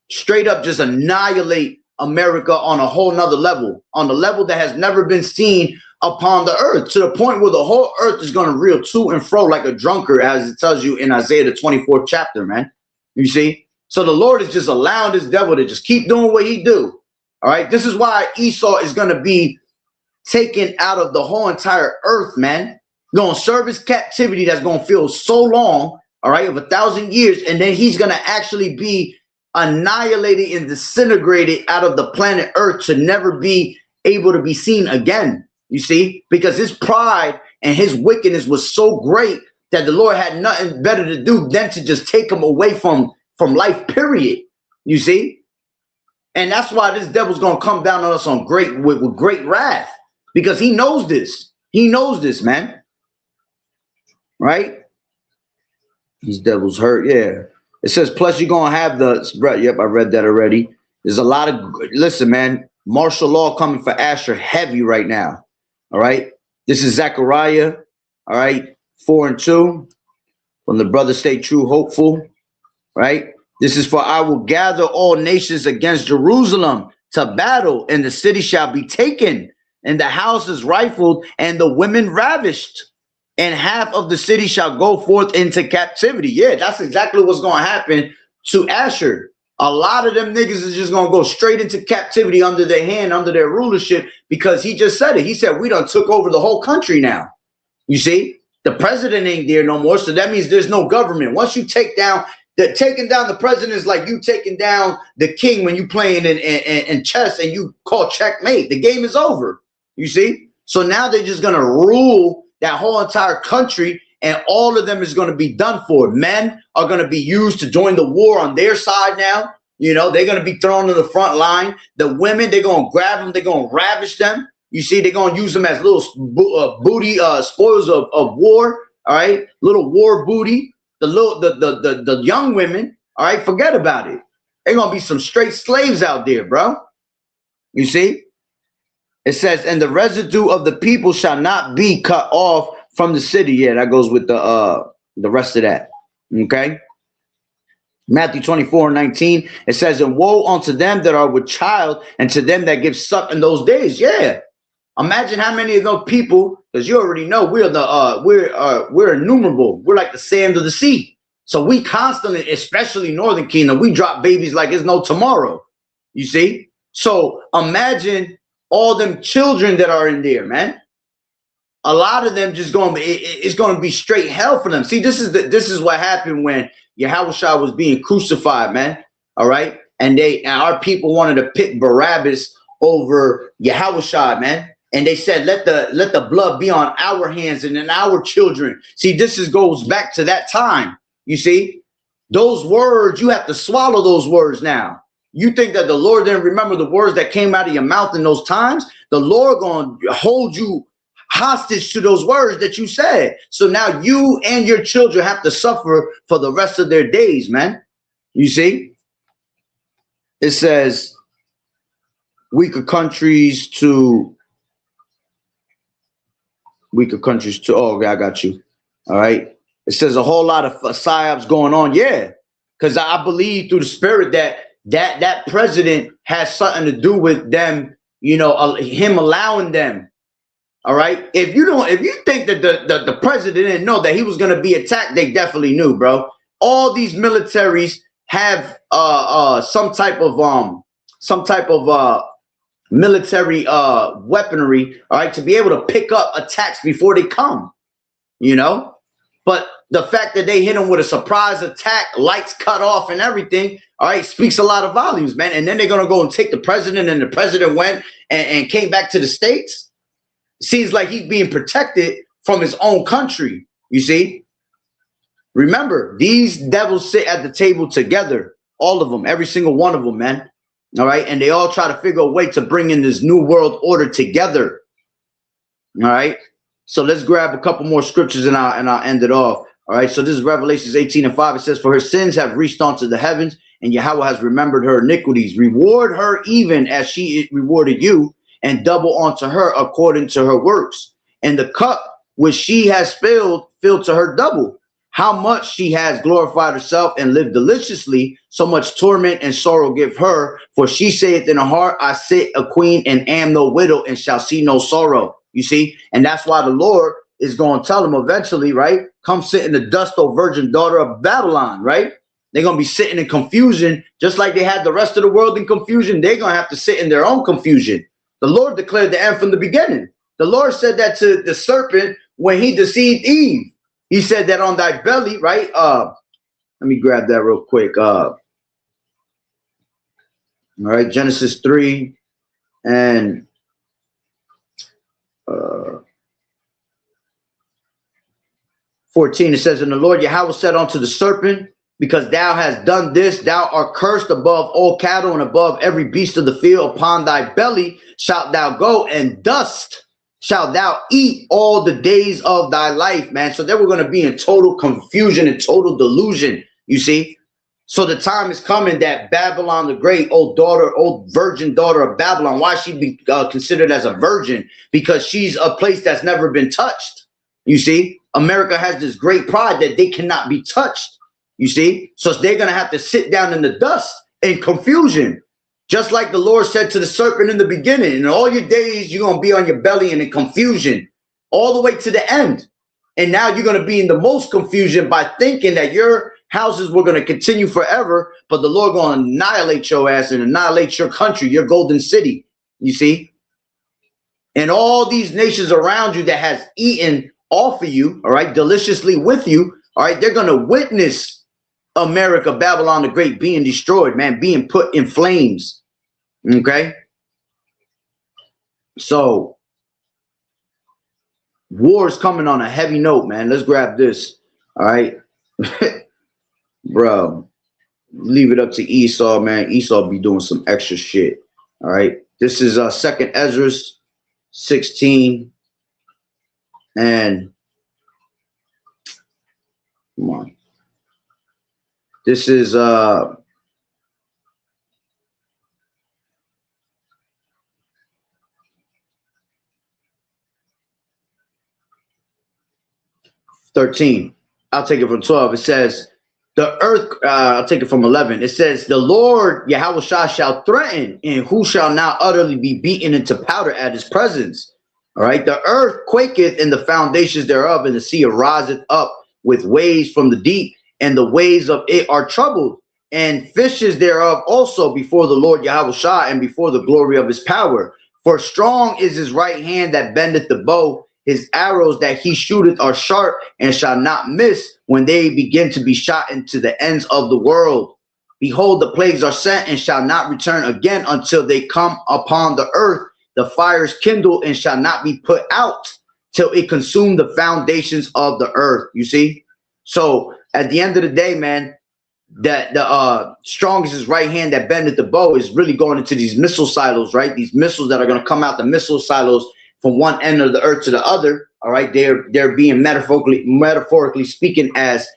just annihilate America on a whole nother level, on the level that has never been seen upon the earth, to the point where the whole earth is going to reel to and fro like a drunkard, as it tells you in Isaiah the 24th chapter, man. You see? So the Lord is just allowing this devil to just keep doing what he do. All right. This is why Esau is going to be taken out of the whole entire earth, man. Going to serve his captivity that's going to feel so long, all right, of 1,000 years, and then he's going to actually be annihilated and disintegrated out of the planet Earth to never be able to be seen again, you see, because his pride and his wickedness was so great that the Lord had nothing better to do than to just take him away from life, period, you see. And that's why this devil's gonna come down on us on with great wrath, because he knows this. He knows this, man. Right? These devils hurt. Yeah. It says, plus you're gonna have yep, I read that already. There's a lot of, listen, man, martial law coming for Asher heavy right now. All right. This is Zechariah, all right, 4 and 2. From the brother stay true, hopeful. Right? This is for I will gather all nations against Jerusalem to battle, and the city shall be taken, and the houses rifled, and the women ravished, and half of the city shall go forth into captivity. Yeah, that's exactly what's going to happen to Asher. A lot of them niggas is just going to go straight into captivity under their hand, under their rulership, because he just said it. He said, we done took over the whole country now. You see, the president ain't there no more. So that means there's no government. Once you take down, taking down the president is like you taking down the king when you playing in chess and you call checkmate. The game is over. You see? So now they're just going to rule that whole entire country, and all of them is going to be done for. Men are going to be used to join the war on their side now. You know, they're going to be thrown to the front line. The women, they're going to grab them. They're going to ravish them. You see, they're going to use them as little booty spoils of war. All right. Little war booty. The young women. All right. Forget about it. They're going to be some straight slaves out there, bro. You see? It says, and the residue of the people shall not be cut off from the city. Yeah, that goes with the rest of that. Okay. Matthew 24:19. It says, and woe unto them that are with child, and to them that give suck in those days. Yeah. Imagine how many of those people, because you already know we're innumerable. We're like the sand of the sea. So we constantly, especially Northern Kingdom, we drop babies like it's no tomorrow. You see? So imagine all them children that are in there, man. A lot of them just it's going to be straight hell for them. See, this is what happened when Yahushua was being crucified, man. All right. And our people wanted to pick Barabbas over Yahushua, man. And they said, let the blood be on our hands and in our children. See, goes back to that time. You see, those words, you have to swallow those words now. You think that the Lord didn't remember the words that came out of your mouth in those times? The Lord going to hold you hostage to those words that you said. So now you and your children have to suffer for the rest of their days, man. You see? It says weaker countries to, oh, okay, I got you. All right. It says a whole lot of psyops going on. Yeah. Because I believe through the spirit that president has something to do with them, you know, him allowing them. All right. If you think that the president didn't know that he was going to be attacked, they definitely knew, bro. All these militaries have some type of military weaponry, all right, to be able to pick up attacks before they come, you know. But the fact that they hit him with a surprise attack, lights cut off and everything, all right, speaks a lot of volumes, man. And then they're going to go and take the president, and the president went and came back to the States. Seems like he's being protected from his own country, you see. Remember, these devils sit at the table together, all of them, every single one of them, man. All right, and they all try to figure a way to bring in this new world order together. All right. So let's grab a couple more scriptures and I'll end it off. All right. So this is Revelations 18:5. It says, for her sins have reached onto the heavens, and Yahweh has remembered her iniquities. Reward her even as she rewarded you, and double unto her according to her works. And the cup which she has filled to her double. How much she has glorified herself and lived deliciously, so much torment and sorrow give her. For she saith in her heart, I sit a queen and am no widow, and shall see no sorrow. You see, and that's why the Lord is going to tell them eventually, right? Come sit in the dust, O virgin daughter of Babylon, right? They're going to be sitting in confusion, just like they had the rest of the world in confusion. They're going to have to sit in their own confusion. The Lord declared the end from the beginning. The Lord said that to the serpent when he deceived Eve. He said that on thy belly, right? Let me grab that real quick. All right, Genesis 3 and 14, it says, and the Lord Yahweh said unto the serpent, because thou hast done this, thou art cursed above all cattle and above every beast of the field. Upon thy belly shalt thou go, and dust shalt thou eat all the days of thy life, man. So they were going to be in total confusion and total delusion, you see. So the time is coming that Babylon the Great, old virgin daughter of Babylon, why she be considered as a virgin? Because she's a place that's never been touched. You see, America has this great pride that they cannot be touched. You see, so they're going to have to sit down in the dust in confusion. Just like the Lord said to the serpent in the beginning, in all your days, you're going to be on your belly and in confusion all the way to the end. And now you're going to be in the most confusion by thinking that your houses were going to continue forever, but the Lord going to annihilate your ass and annihilate your country, your golden city, you see? And all these nations around you that has eaten off of you, all right, deliciously with you, all right, they're going to witness America, Babylon the Great, being destroyed, man, being put in flames, okay? So, war is coming on a heavy note, man. Let's grab this, all right? Bro, leave it up to Esau, man. Esau be doing some extra shit. All right. This is 2nd Ezra 16. And come on. This is 13. I'll take it from 12. It says, the earth, I'll take it from 11. It says, the Lord Yahweh shall threaten, and who shall now utterly be beaten into powder at his presence. All right. The earth quaketh in the foundations thereof, and the sea ariseth up with waves from the deep, and the waves of it are troubled, and fishes thereof also before the Lord Yahweh and before the glory of his power. For strong is his right hand that bendeth the bow. His arrows that he shooteth are sharp, and shall not miss when they begin to be shot into the ends of the world. Behold, the plagues are sent, and shall not return again until they come upon the earth. The fires kindle, and shall not be put out till it consume the foundations of the earth. You see? So at the end of the day, man, that the strongest is right hand that bendeth the bow is really going into these missile silos, right? These missiles that are going to come out the missile silos from one end of the earth to the other. All right, they're being metaphorically speaking as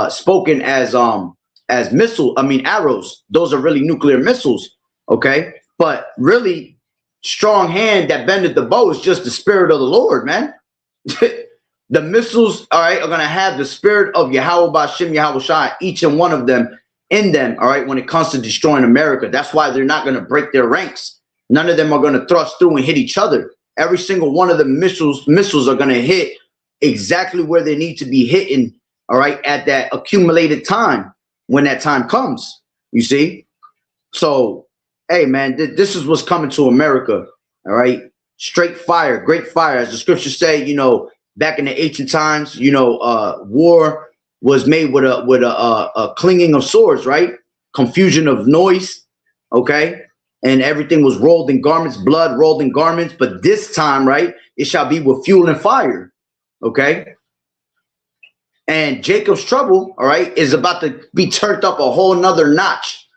spoken as arrows. Those are really nuclear missiles. Okay, but really strong hand that bendeth the bow is just the spirit of the Lord, man. The missiles, all right, are going to have the spirit of Yahweh Bashim, Yahweh Shai, each and one of them in them, all right, when it comes to destroying America. That's why they're not going to break their ranks. None of them are going to thrust through and hit each other. Every single one of the missiles are going to hit exactly where they need to be hitting, all right, at that accumulated time when that time comes, you see? So, hey, man, this is what's coming to America, all right? Straight fire, great fire. As the scriptures say, you know, back in the ancient times, you know, war was made with a clinging of swords, right? Confusion of noise, okay? And everything was rolled in garments, blood rolled in garments. But this time, right, it shall be with fuel and fire, okay? And Jacob's trouble, all right, is about to be turned up a whole nother notch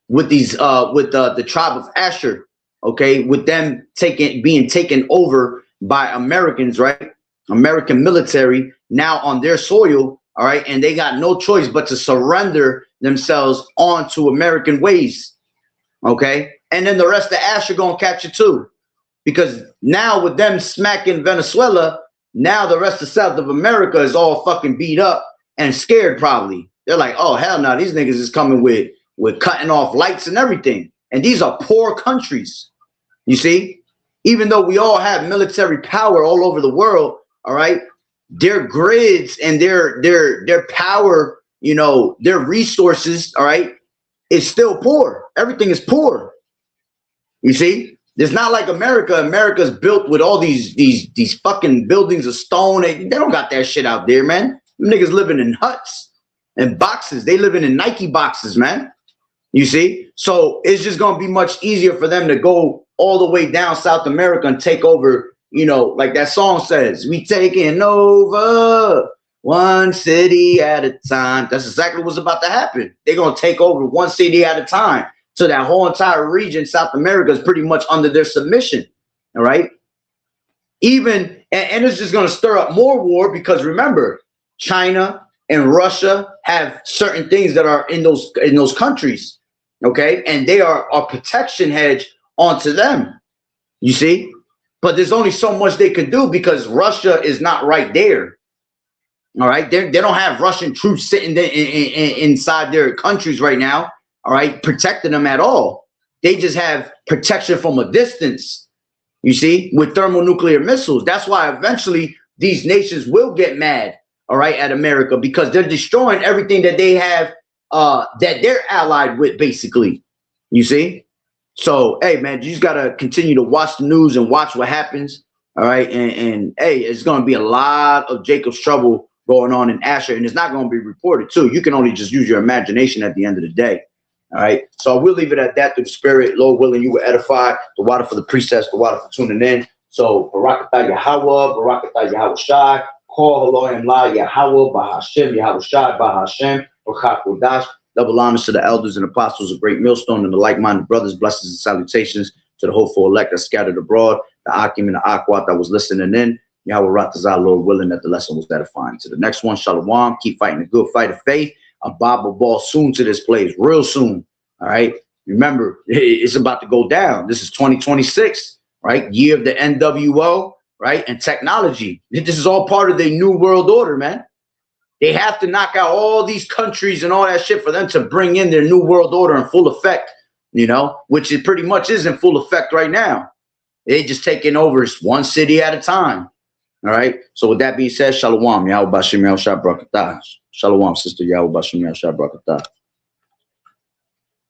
with these, with the tribe of Asher, okay? With them being taken over by Americans, right? American military now on their soil, all right? And they got no choice but to surrender themselves onto American ways, okay? And then the rest of Asher gonna catch it too. Because now with them smacking Venezuela, now the rest of South of America is all fucking beat up and scared probably. They're like, oh, hell no, these niggas is coming with cutting off lights and everything. And these are poor countries, you see? Even though we all have military power all over the world, all right, their grids and their power, you know, their resources, all right, is still poor. Everything is poor. You see, it's not like America. America's built with all these fucking buildings of stone. They don't got that shit out there, man. Them niggas living in huts and boxes. They living in Nike boxes, man. You see, so it's just gonna be much easier for them to go all the way down South America and take over. You know, like that song says, we taking over. One city at a time. That's exactly what's about to happen. They're going to take over one city at a time. So that whole entire region, South America, is pretty much under their submission. All right. Even, and it's just going to stir up more war because remember, China and Russia have certain things that are in those countries. Okay. And they are a protection hedge onto them. You see? But there's only so much they can do because Russia is not right there. All right. They don't have Russian troops sitting there inside their countries right now. All right. Protecting them at all. They just have protection from a distance, you see, with thermonuclear missiles. That's why eventually these nations will get mad, all right, at America because they're destroying everything that they have, that they're allied with, basically. You see? So, hey, man, you just got to continue to watch the news and watch what happens. All right. And hey, it's going to be a lot of Jacob's trouble going on in Asher, and it's not going to be reported too. You can only just use your imagination at the end of the day. All right. So we'll leave it at that through the spirit. Lord willing, you will edify. The water for the precepts, the water for tuning in. So Barakatah Yahweh, Barakatah Yahweh Shai, Call Elohim La Yahweh, Bahashem, Yahweh Shai, Bahashem, Barak Kodash. Double honors to the elders and apostles of Great Millstone and the like-minded brothers. Blessings and salutations to the hopeful elect that scattered abroad, the Akim and the Akwat that was listening in. Yahweh Ratazah, Lord willing, that the lesson was edifying. To the next one, Shalom. Keep fighting the good fight of faith. A Bible ball soon to this place, real soon. All right. Remember, it's about to go down. This is 2026, right? Year of the NWO, right? And technology. This is all part of the new world order, man. They have to knock out all these countries and all that shit for them to bring in their new world order in full effect, you know, which it pretty much is in full effect right now. They just taking over one city at a time. All right. So with that being said, Shalom. Yahweh Bashem Yahweh Shai Barakatah. Shalom, sister. Yahweh Bashem Yahweh Shai Barakatah.